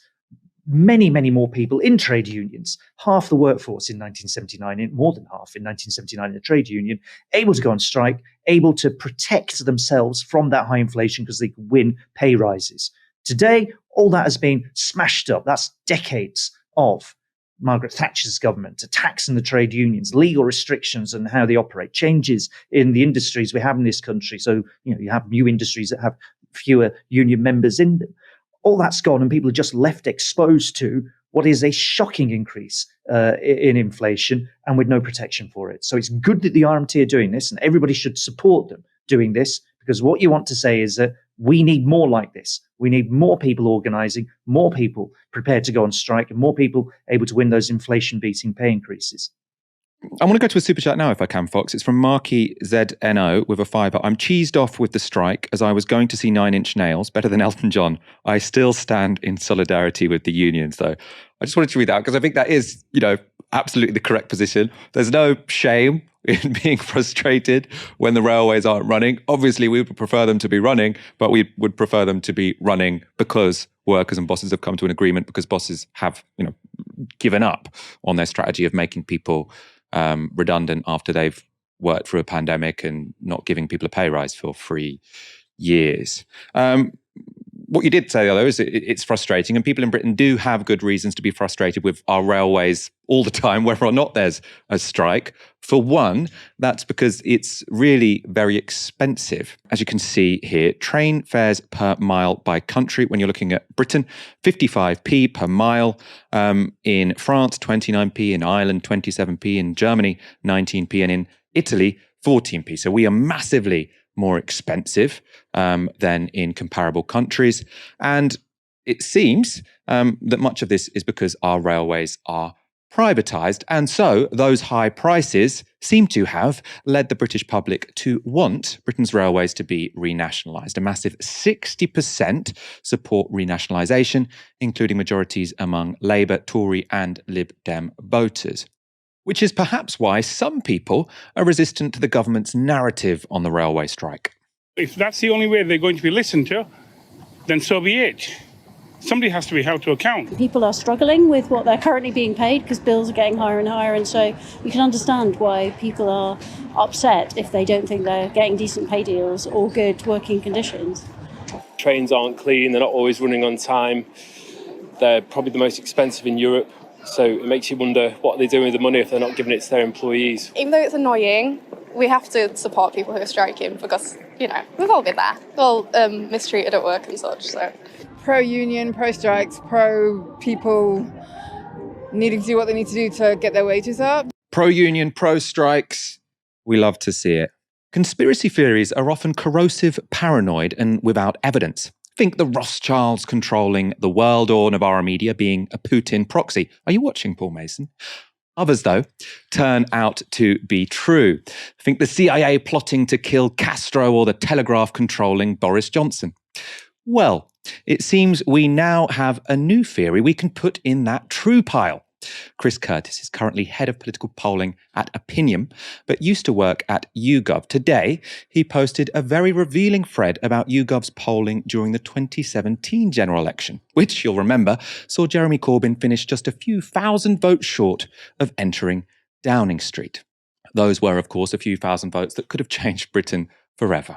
many, many more people in trade unions, half the workforce in 1979, more than half in 1979 in a trade union, able to go on strike, able to protect themselves from that high inflation because they could win pay rises. Today, all that has been smashed up. That's decades of Margaret Thatcher's government, attacks on the trade unions, legal restrictions and how they operate, changes in the industries we have in this country. So, you have new industries that have fewer union members in them. All that's gone, and people are just left exposed to what is a shocking increase in inflation and with no protection for it. So it's good that the RMT are doing this, and everybody should support them doing this, because what you want to say is that we need more like this. We need more people organising, more people prepared to go on strike, and more people able to win those inflation-beating pay increases. I want to go to a super chat now, if I can, Fox. It's from Marky ZNO with a $5. I'm cheesed off with the strike as I was going to see 9 Inch Nails, better than Elton John. I still stand in solidarity with the unions, though. I just wanted to read that because I think that is, absolutely the correct position. There's no shame in being frustrated when the railways aren't running. Obviously, we would prefer them to be running, but we would prefer them to be running because workers and bosses have come to an agreement, because bosses have, given up on their strategy of making people redundant after they've worked through a pandemic and not giving people a pay rise for 3 years. What you did say, though, is it's frustrating, and people in Britain do have good reasons to be frustrated with our railways all the time, whether or not there's a strike. For one, that's because it's really very expensive. As you can see here, train fares per mile by country, when you're looking at Britain, 55p per mile. In France, 29p. In Ireland, 27p. In Germany, 19p. And in Italy, 14p. So we are massively more expensive than in comparable countries. And it seems that much of this is because our railways are privatised. And so those high prices seem to have led the British public to want Britain's railways to be renationalised. A massive 60% support renationalisation, including majorities among Labour, Tory and Lib Dem voters. Which is perhaps why some people are resistant to the government's narrative on the railway strike. If that's the only way they're going to be listened to, then so be it. Somebody has to be held to account. People are struggling with what they're currently being paid because bills are getting higher and higher, and so you can understand why people are upset if they don't think they're getting decent pay deals or good working conditions. Trains aren't clean, they're not always running on time. They're probably the most expensive in Europe. So it makes you wonder what they're doing with the money if they're not giving it to their employees. Even though it's annoying, we have to support people who are striking because, we've all been there. We're all mistreated at work and such. So, pro-union, pro-strikes, pro-people needing to do what they need to do to get their wages up. Pro-union, pro-strikes, we love to see it. Conspiracy theories are often corrosive, paranoid and without evidence. Think the Rothschilds controlling the world, or Novara Media being a Putin proxy. Are you watching, Paul Mason? Others, though, turn out to be true. Think the CIA plotting to kill Castro, or the Telegraph controlling Boris Johnson. Well, it seems we now have a new theory we can put in that true pile. Chris Curtis is currently head of political polling at Opinion, but used to work at YouGov. Today, he posted a very revealing thread about YouGov's polling during the 2017 general election, which, you'll remember, saw Jeremy Corbyn finish just a few thousand votes short of entering Downing Street. Those were, of course, a few thousand votes that could have changed Britain forever.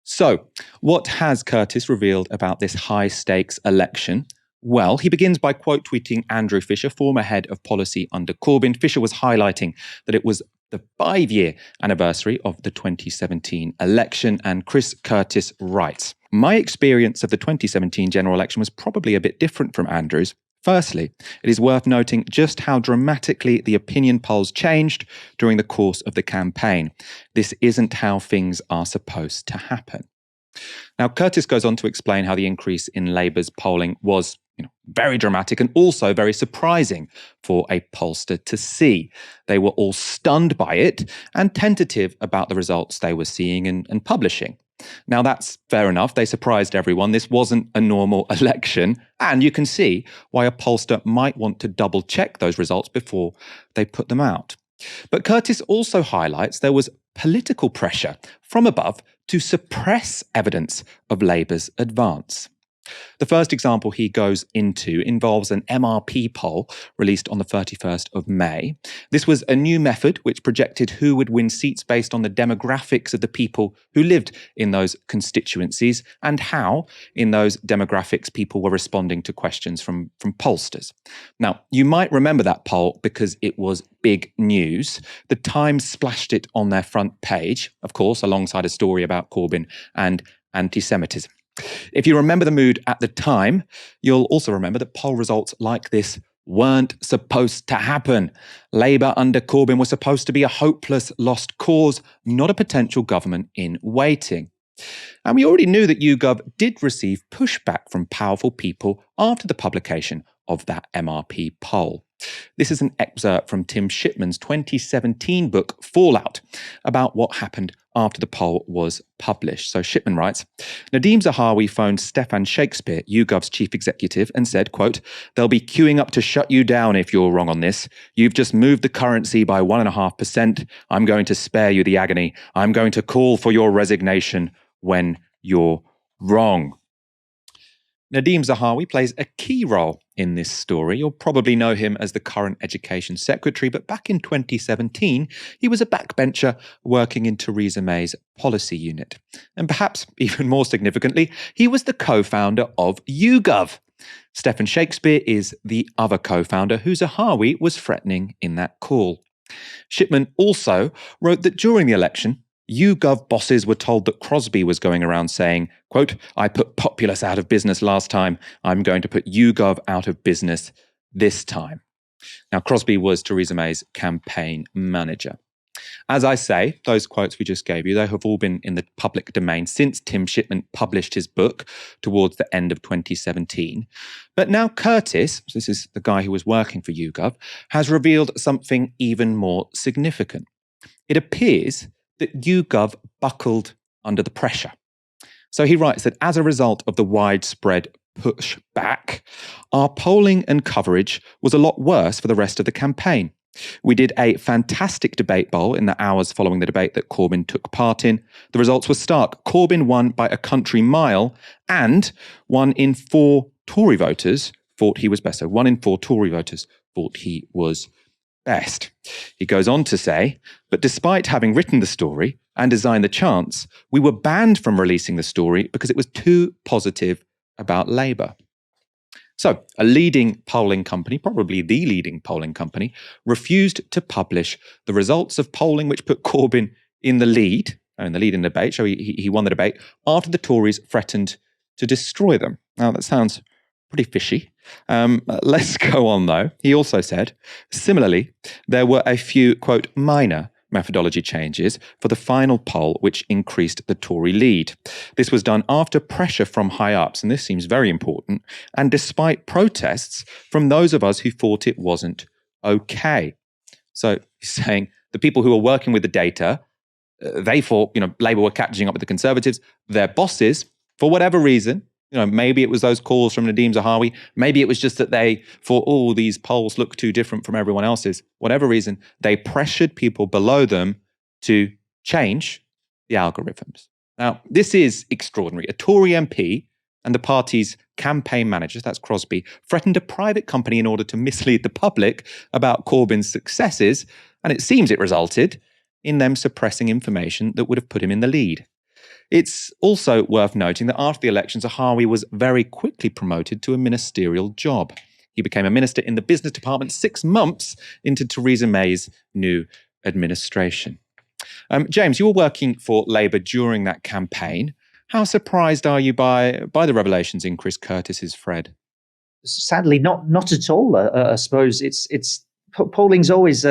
So, what has Curtis revealed about this high-stakes election? Well, he begins by quote tweeting Andrew Fisher, former head of policy under Corbyn. Fisher was highlighting that it was the 5-year anniversary of the 2017 election, and Chris Curtis writes, "My experience of the 2017 general election was probably a bit different from Andrew's. Firstly, it is worth noting just how dramatically the opinion polls changed during the course of the campaign. This isn't how things are supposed to happen." Now, Curtis goes on to explain how the increase in Labour's polling was very dramatic and also very surprising for a pollster to see. They were all stunned by it and tentative about the results they were seeing and publishing. Now, that's fair enough. They surprised everyone. This wasn't a normal election, and you can see why a pollster might want to double check those results before they put them out. But Curtis also highlights there was political pressure from above to suppress evidence of Labour's advance. The first example he goes into involves an MRP poll released on the 31st of May. This was a new method which projected who would win seats based on the demographics of the people who lived in those constituencies and how, in those demographics, people were responding to questions from pollsters. Now, you might remember that poll because it was big news. The Times splashed it on their front page, of course, alongside a story about Corbyn and anti-Semitism. If you remember the mood at the time, you'll also remember that poll results like this weren't supposed to happen. Labour under Corbyn was supposed to be a hopeless lost cause, not a potential government in waiting. And we already knew that YouGov did receive pushback from powerful people after the publication of that MRP poll. This is an excerpt from Tim Shipman's 2017 book, Fallout, about what happened after the poll was published. So Shipman writes, Nadeem Zahawi phoned Stefan Shakespeare, YouGov's chief executive, and said, quote, "They'll be queuing up to shut you down if you're wrong on this. You've just moved the currency by 1.5%. I'm going to spare you the agony. I'm going to call for your resignation when you're wrong." Nadeem Zahawi plays a key role in this story. You'll probably know him as the current Education Secretary, but back in 2017, he was a backbencher working in Theresa May's policy unit. And perhaps even more significantly, he was the co-founder of YouGov. Stefan Shakespeare is the other co-founder who Zahawi was threatening in that call. Shipman also wrote that during the election, YouGov bosses were told that Crosby was going around saying, quote, "I put Populous out of business last time. I'm going to put YouGov out of business this time." Now, Crosby was Theresa May's campaign manager. As I say, those quotes we just gave you, they have all been in the public domain since Tim Shipman published his book towards the end of 2017. But now Curtis, this is the guy who was working for YouGov, has revealed something even more significant. It appears that YouGov buckled under the pressure. So he writes that as a result of the widespread push back, our polling and coverage was a lot worse for the rest of the campaign. We did a fantastic debate bowl in the hours following the debate that Corbyn took part in. The results were stark. Corbyn won by a country mile, and 1 in 4 Tory voters thought he was best. So 1 in 4 Tory voters thought he was best. He goes on to say, but despite having written the story and designed the chants, we were banned from releasing the story because it was too positive about Labour. So a leading polling company, probably the leading polling company, refused to publish the results of polling which put Corbyn in the lead in the debate, so he won the debate, after the Tories threatened to destroy them. Now that sounds pretty fishy. Let's go on, though. He also said, similarly, there were a few, quote, minor methodology changes for the final poll, which increased the Tory lead. This was done after pressure from high-ups, and this seems very important, and despite protests from those of us who thought it wasn't okay. So he's saying the people who were working with the data, they thought, Labour were catching up with the Conservatives. Their bosses, for whatever reason, maybe it was those calls from Nadeem Zahawi. Maybe it was just that they thought, these polls look too different from everyone else's. Whatever reason, they pressured people below them to change the algorithms. Now, this is extraordinary. A Tory MP and the party's campaign manager, that's Crosby, threatened a private company in order to mislead the public about Corbyn's successes, and it seems it resulted in them suppressing information that would have put him in the lead. It's also worth noting that after the election, Zahawi was very quickly promoted to a ministerial job. He became a minister in the business department 6 months into Theresa May's new administration. James, you were working for Labour during that campaign. How surprised are you by the revelations in Chris Curtis's thread? Sadly, not at all. I suppose it's polling's always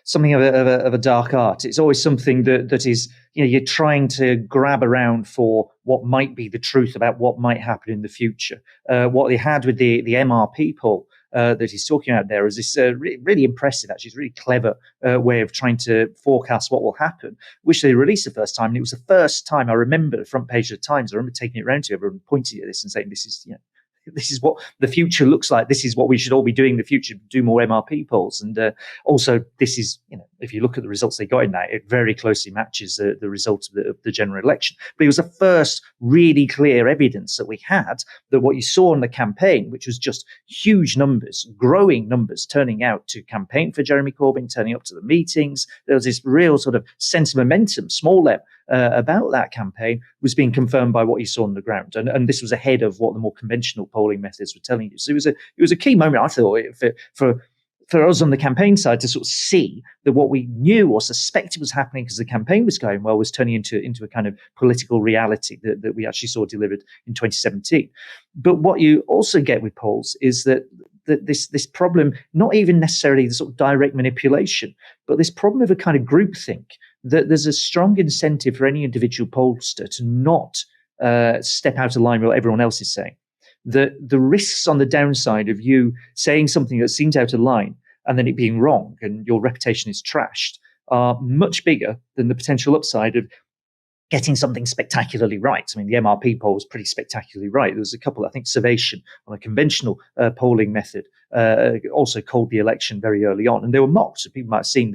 something of a dark art. It's always something that is, you're trying to grab around for what might be the truth about what might happen in the future. What they had with the MRP poll that he's talking about there is this really impressive, actually, it's a really clever way of trying to forecast what will happen, which they released the first time. And it was the first time I remember the front page of the Times. I remember taking it around to everyone, pointing at this and saying, this is, this is what the future looks like. This is what we should all be doing in the future, do more MRP polls. And also, this is, if you look at the results they got in that, it very closely matches the results of the general election. But it was the first really clear evidence that we had that what you saw in the campaign, which was just huge numbers, growing numbers turning out to campaign for Jeremy Corbyn, turning up to the meetings. There was this real sort of sense of momentum, small m, about that campaign, was being confirmed by what you saw on the ground. And this was ahead of what the more conventional polling methods were telling you. So it was a key moment, I thought, for us on the campaign side to sort of see that what we knew or suspected was happening because the campaign was going well was turning into a kind of political reality that we actually saw delivered in 2017. But what you also get with polls is that this problem, not even necessarily the sort of direct manipulation, but this problem of a kind of groupthink, that there's a strong incentive for any individual pollster to not step out of line with what everyone else is saying. The risks on the downside of you saying something that seems out of line and then it being wrong and your reputation is trashed are much bigger than the potential upside of getting something spectacularly right. I mean, the MRP poll was pretty spectacularly right. There was a couple, I think, Survation on a conventional polling method also called the election very early on, and they were mocked. So people might have seen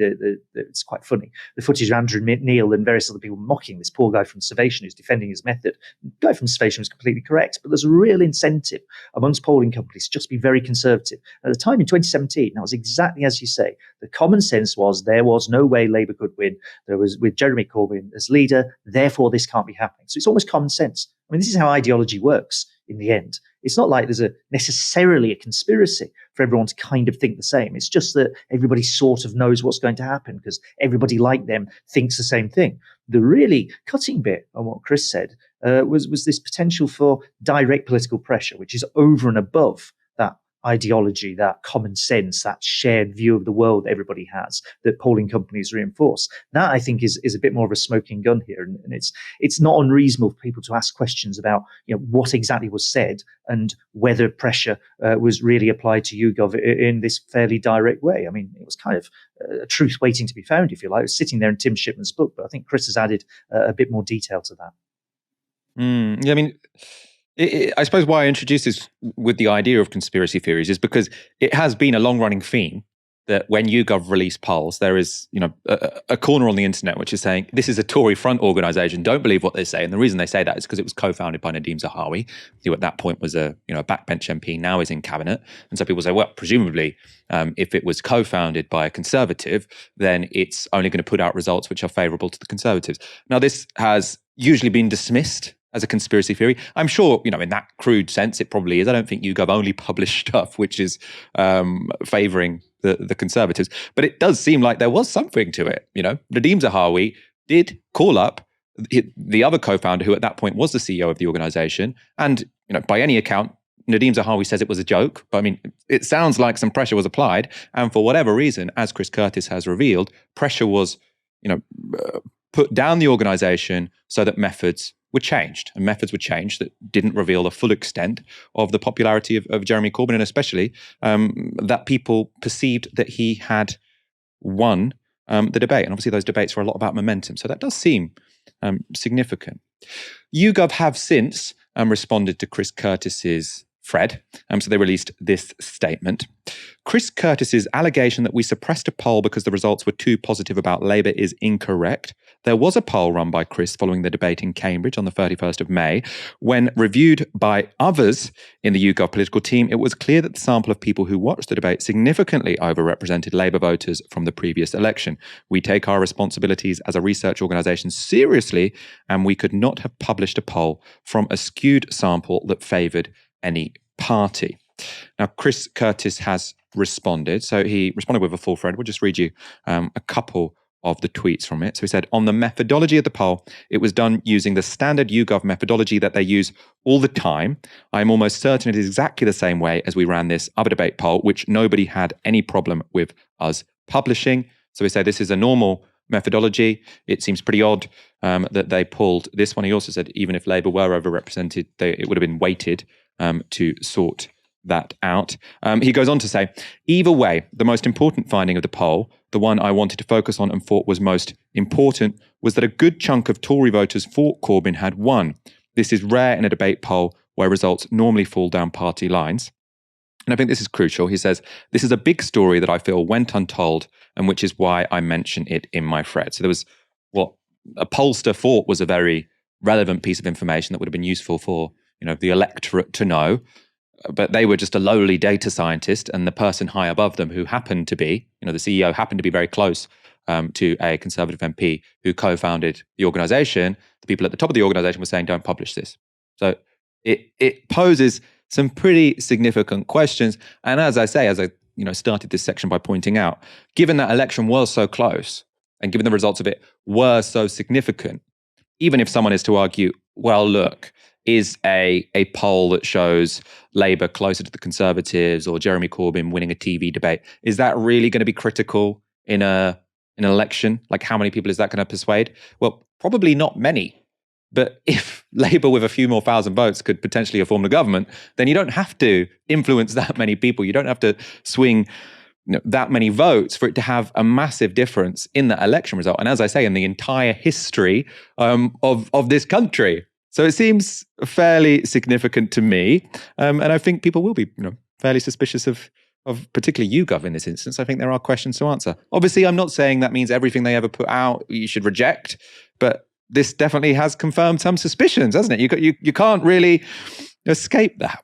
it's quite funny, the footage of Andrew Neil and various other people mocking this poor guy from Survation who's defending his method. The guy from Survation was completely correct, but there's a real incentive amongst polling companies to just be very conservative. At the time in 2017, that was exactly as you say. The common sense was there was no way Labour could win. There was, with Jeremy Corbyn as leader, therefore this can't be happening. So it's almost common sense. I mean, this is how ideology works in the end. It's not like there's necessarily a conspiracy for everyone to kind of think the same. It's just that everybody sort of knows what's going to happen because everybody like them thinks the same thing. The really cutting bit on what Chris said was this potential for direct political pressure, which is over and above that ideology, that common sense, that shared view of the world everybody has that polling companies reinforce. That, I think, is a bit more of a smoking gun here, and it's not unreasonable for people to ask questions about what exactly was said and whether pressure was really applied to YouGov in this fairly direct way. I mean, it was kind of a truth waiting to be found, if you like. It was sitting there in Tim Shipman's book, but I think Chris has added a bit more detail to that. Yeah, I mean, I suppose why I introduced this with the idea of conspiracy theories is because it has been a long-running theme that when YouGov release polls, there is a corner on the internet which is saying this is a Tory front organisation. Don't believe what they say, and the reason they say that is because it was co-founded by Nadeem Zahawi, who at that point was a backbench MP, now is in cabinet, and so people say, well, presumably, if it was co-founded by a Conservative, then it's only going to put out results which are favourable to the Conservatives. Now, this has usually been dismissed as a conspiracy theory. I'm sure, in that crude sense, it probably is. I don't think YouGov only published stuff which is favouring the Conservatives. But it does seem like there was something to it. Nadeem Zahawi did call up the other co-founder, who at that point was the CEO of the organisation. And, by any account, Nadeem Zahawi says it was a joke. But I mean, it sounds like some pressure was applied. And for whatever reason, as Chris Curtis has revealed, pressure was, put down the organisation so that methods were changed, and methods were changed that didn't reveal the full extent of the popularity of Jeremy Corbyn, and especially that people perceived that he had won the debate. And obviously those debates were a lot about momentum. So that does seem significant. YouGov have since responded to Chris Curtis's thread. So they released this statement. Chris Curtis's allegation that we suppressed a poll because the results were too positive about Labour is incorrect. There was a poll run by Chris following the debate in Cambridge on the 31st of May. When reviewed by others in the YouGov political team, it was clear that the sample of people who watched the debate significantly overrepresented Labour voters from the previous election. We take our responsibilities as a research organisation seriously, and we could not have published a poll from a skewed sample that favoured any party. Now, Chris Curtis has responded. So he responded with a full thread. We'll just read you a couple of the tweets from it. So he said, on the methodology of the poll, it was done using the standard YouGov methodology that they use all the time. I'm almost certain it is exactly the same way as we ran this other debate poll, which nobody had any problem with us publishing. So he said, this is a normal methodology. It seems pretty odd that they pulled this one. He also said, even if Labour were overrepresented, it would have been weighted to sort that out. He goes on to say, either way, the most important finding of the poll, the one I wanted to focus on and thought was most important, was that a good chunk of Tory voters thought Corbyn had won. This is rare in a debate poll where results normally fall down party lines. And I think this is crucial. He says, this is a big story that I feel went untold, and which is why I mention it in my thread. So there was what a pollster thought was a very relevant piece of information that would have been useful for, the electorate to know. But they were just a lowly data scientist, and the person high above them who happened to be, the CEO happened to be very close to a Conservative MP who co-founded the organisation. The people at the top of the organisation were saying, don't publish this. So it poses some pretty significant questions. And as I started this section by pointing out, given that election was so close and given the results of it were so significant, even if someone is to argue, well, look, is a poll that shows Labour closer to the Conservatives or Jeremy Corbyn winning a TV debate, is that really going to be critical in an election? Like, how many people is that going to persuade? Well, probably not many. But if Labour with a few more thousand votes could potentially have formed a government, then you don't have to influence that many people. You don't have to swing that many votes for it to have a massive difference in that election result. And as I say, in the entire history of this country. So it seems fairly significant to me. And I think people will be fairly suspicious of particularly YouGov in this instance. I think there are questions to answer. Obviously, I'm not saying that means everything they ever put out you should reject, but this definitely has confirmed some suspicions, hasn't it? You can't really escape that.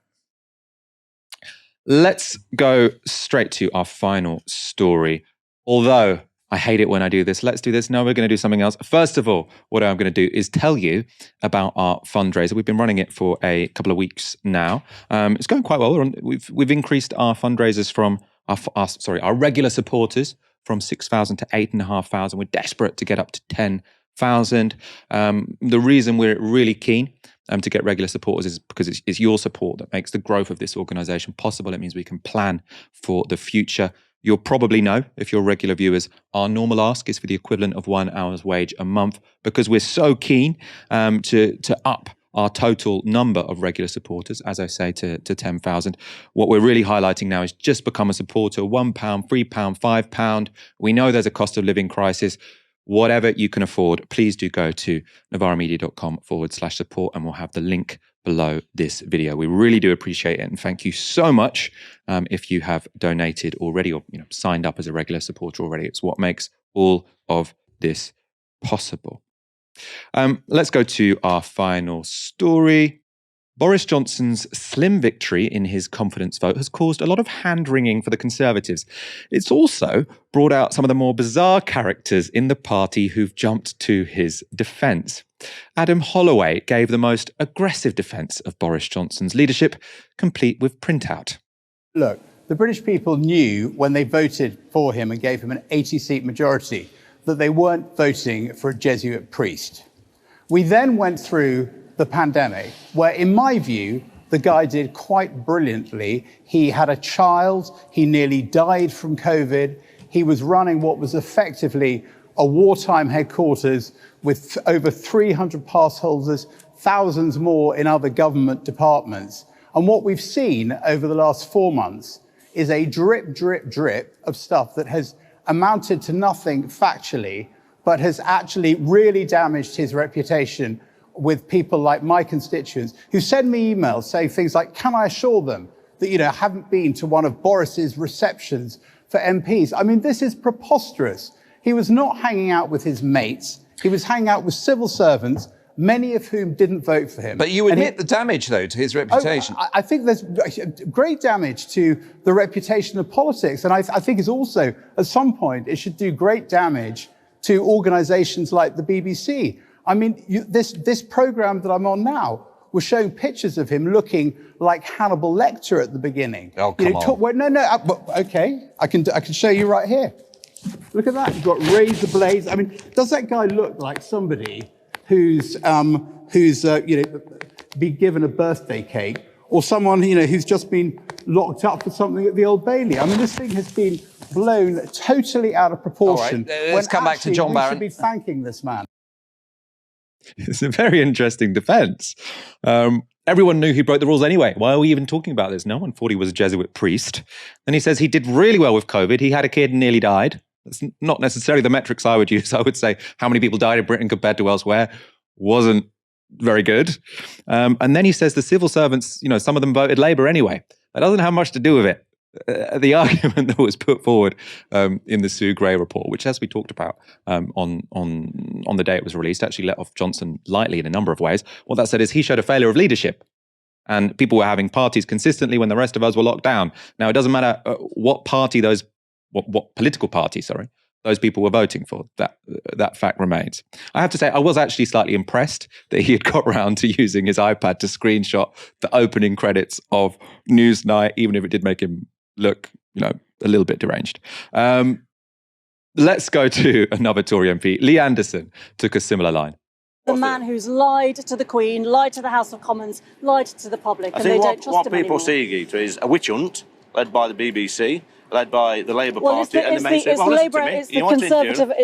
Let's go straight to our final story. Although I hate it when I do this. Let's do this. No, we're going to do something else. First of all, what I'm going to do is tell you about our fundraiser. We've been running it for a couple of weeks now. It's going quite well. We've increased our fundraisers from our regular supporters from 6,000 to 8,500. We're desperate to get up to 10,000. The reason we're really keen to get regular supporters is because it's your support that makes the growth of this organisation possible. It means we can plan for the future. You'll probably know, if you're regular viewers, our normal ask is for the equivalent of 1 hour's wage a month, because we're so keen to up our total number of regular supporters, as I say, to 10,000. What we're really highlighting now is just become a supporter. £1, £3, £5. We know there's a cost of living crisis. Whatever you can afford, please do go to novaramedia.com/support, and we'll have the link below this video. We really do appreciate it, and thank you so much if you have donated already or signed up as a regular supporter already. It's what makes all of this possible. Let's go to our final story. Boris Johnson's slim victory in his confidence vote has caused a lot of hand-wringing for the Conservatives. It's also brought out some of the more bizarre characters in the party who've jumped to his defence. Adam Holloway gave the most aggressive defence of Boris Johnson's leadership, complete with printout. Look, the British people knew when they voted for him and gave him an 80-seat majority that they weren't voting for a Jesuit priest. We then went through the pandemic, where, in my view, the guy did quite brilliantly. He had a child, he nearly died from COVID, he was running what was effectively a wartime headquarters with over 300 pass holders, thousands more in other government departments. And what we've seen over the last 4 months is a drip, drip, drip of stuff that has amounted to nothing factually, but has actually really damaged his reputation with people like my constituents who send me emails saying things like, can I assure them that, I haven't been to one of Boris's receptions for MPs? I mean, this is preposterous. He was not hanging out with his mates. He was hanging out with civil servants, many of whom didn't vote for him. But you admit the damage, though, to his reputation. I think there's great damage to the reputation of politics. And I think it's also, at some point, it should do great damage to organisations like the BBC. I mean, this programme that I'm on now was showing pictures of him looking like Hannibal Lecter at the beginning. Oh, come on. Okay, I can show you right here. Look at that. You've got razor blades. I mean, does that guy look like somebody who's been given a birthday cake, or someone who's just been locked up for something at the Old Bailey? I mean, this thing has been blown totally out of proportion. All right, let's come back to John Barron. We should be thanking this man. It's a very interesting defence. Everyone knew he broke the rules anyway. Why are we even talking about this? No one thought he was a Jesuit priest. Then he says he did really well with COVID. He had a kid and nearly died. That's not necessarily the metrics I would use. I would say how many people died in Britain compared to elsewhere wasn't very good. And then he says the civil servants, some of them voted Labour anyway. That doesn't have much to do with it. The argument that was put forward in the Sue Gray report, which, as we talked about on the day it was released, actually let off Johnson lightly in a number of ways. What that said is he showed a failure of leadership, and people were having parties consistently when the rest of us were locked down. Now, it doesn't matter what party what political party, those people were voting for. That fact remains. I have to say, I was actually slightly impressed that he had got round to using his iPad to screenshot the opening credits of Newsnight, even if it did make him look, a little bit deranged. Let's go to another Tory MP. Lee Anderson took a similar line. The man who's lied to the Queen, lied to the House of Commons, lied to the public, and they don't trust him what people anymore. see, Geeta, is a witch hunt led by the BBC, led by the Labour Party, and the mainstream. It's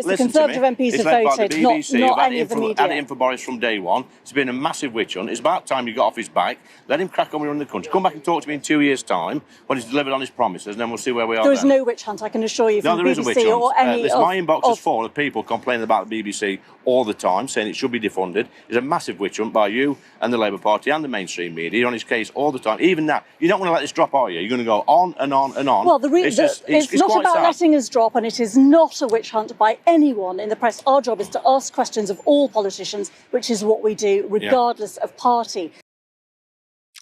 the Conservative MPs who voted, not any of the media. Had it in for Boris from day one. It's been a massive witch hunt. It's about time you got off his back. Let him crack on with running the country. Come back and talk to me in 2 years' time when he's delivered on his promises, and then we'll see where we are. There is no witch hunt, I can assure you, from there is a BBC witch hunt. or any my inbox is full of people complaining about the BBC all the time, saying it should be defunded. It's a massive witch hunt by you and the Labour Party and the mainstream media. You're on his case all the time. Even now, you don't want to let this drop, are you? You're going to go on and on and on. Well, it's not about letting us drop, and it is not a witch hunt by anyone in the press. Our job is to ask questions of all politicians, which is what we do, regardless of party.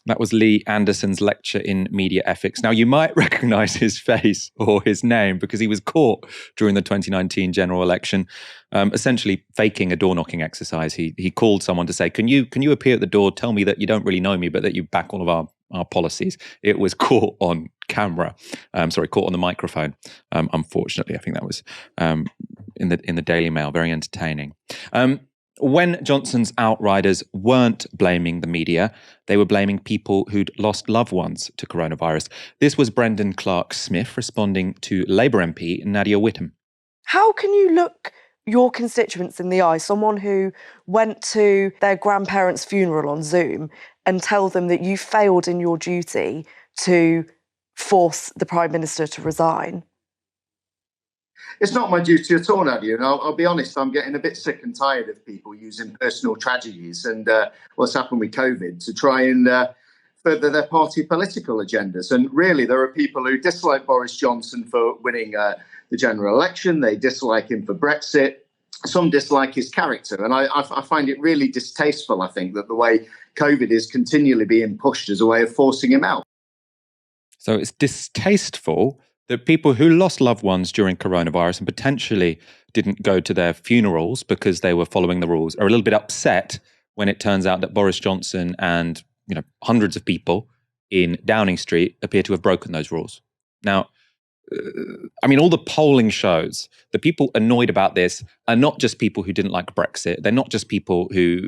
That was Lee Anderson's lecture in media ethics. Now, you might recognise his face or his name because he was caught during the 2019 general election, essentially faking a door-knocking exercise. He called someone to say, can you appear at the door, tell me that you don't really know me, but that you back all of our policies. It was caught on camera. Caught on the microphone. Unfortunately, I think that was in the Daily Mail. Very entertaining. When Johnson's outriders weren't blaming the media, they were blaming people who'd lost loved ones to coronavirus. This was Brendan Clark-Smith responding to Labour MP Nadia Whittome. How can you look your constituents in the eye, someone who went to their grandparents' funeral on Zoom, and tell them that you failed in your duty to force the Prime Minister to resign? It's not my duty at all, Nadia, and I'll be honest, I'm getting a bit sick and tired of people using personal tragedies and what's happened with COVID to try and further their party political agendas. And really, there are people who dislike Boris Johnson for winning the general election. They dislike him for Brexit. Some dislike his character. And I find it really distasteful, I think, that the way COVID is continually being pushed as a way of forcing him out. So it's distasteful that people who lost loved ones during coronavirus and potentially didn't go to their funerals because they were following the rules are a little bit upset when it turns out that Boris Johnson and hundreds of people in Downing Street appear to have broken those rules. Now, all the polling shows the people annoyed about this are not just people who didn't like Brexit. They're not just people who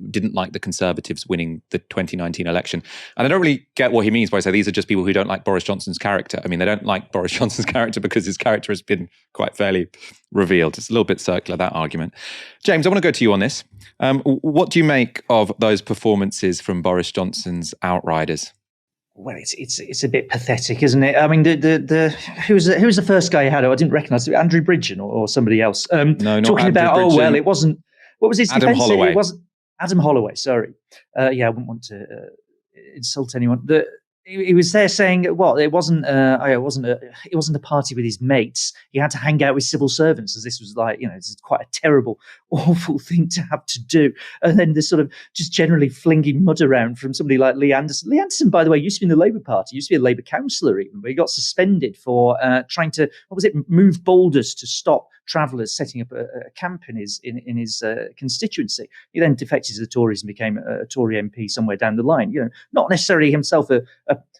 didn't like the Conservatives winning the 2019 election. And I don't really get what he means by saying these are just people who don't like Boris Johnson's character. They don't like Boris Johnson's character because his character has been quite fairly revealed. It's a little bit circular, that argument. James, I want to go to you on this. What do you make of those performances from Boris Johnson's outriders? Well, it's a bit pathetic, isn't it? Who was the first guy you had? I didn't recognise it. Andrew Bridgen or somebody else. No, not talking Andrew about Bridgen. it wasn't. What was his Adam defence? Holloway. It wasn't Adam Holloway. Sorry. I wouldn't want to insult anyone. He was there saying, it wasn't a party with his mates. He had to hang out with civil servants, as this was this is quite a terrible, awful thing to have to do. And then this sort of just generally flinging mud around from somebody like Lee Anderson. Lee Anderson, by the way, used to be in the Labour Party, used to be a Labour councillor even, but he got suspended for trying to, move boulders to stop travellers setting up a camp in his constituency. He then defected to the Tories and became a Tory MP somewhere down the line. Not necessarily himself a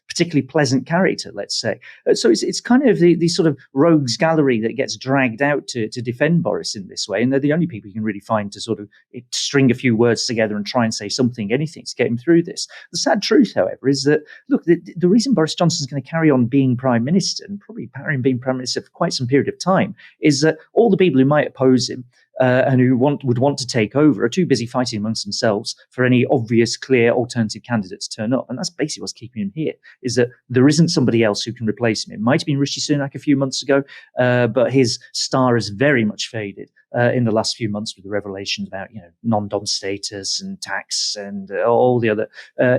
particularly pleasant character, let's say. So it's kind of the sort of rogues gallery that gets dragged out to defend Boris in this way, and they're the only people you can really find to sort of string a few words together and try and say anything to get him through this. The sad truth, however, is that, look, the reason Boris Johnson's going to carry on being Prime Minister, and probably carry on being Prime Minister for quite some period of time, is that all the people who might oppose him and who would want to take over are too busy fighting amongst themselves for any obvious, clear alternative candidate to turn up. And that's basically what's keeping him here, is that there isn't somebody else who can replace him. It might have been Rishi Sunak a few months ago, but his star has very much faded. in the last few months with the revelations about non-dom status and tax and all the other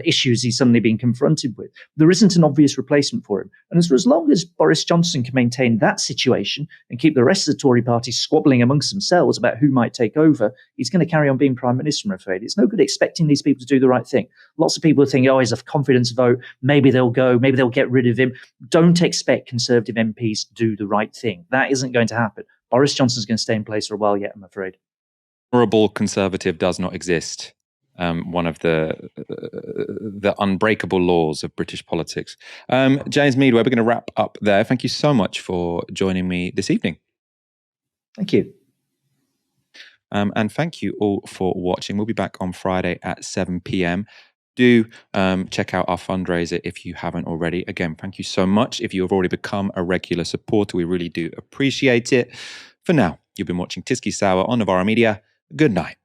issues he's suddenly been confronted with. There isn't an obvious replacement for him. And as long as Boris Johnson can maintain that situation and keep the rest of the Tory party squabbling amongst themselves about who might take over, he's going to carry on being Prime Minister, I'm afraid. It's no good expecting these people to do the right thing. Lots of people think, he's a confidence vote, maybe they'll go, maybe they'll get rid of him. Don't expect Conservative MPs to do the right thing. That isn't going to happen. Boris Johnson's going to stay in place for a while yet, I'm afraid. Honourable Conservative does not exist. One of the unbreakable laws of British politics. James Meadway, we're going to wrap up there. Thank you so much for joining me this evening. Thank you. And thank you all for watching. We'll be back on Friday at 7 p.m. Do check out our fundraiser if you haven't already. Again, thank you so much. If you have already become a regular supporter, we really do appreciate it. For now, you've been watching Tysky Sour on Novara Media. Good night.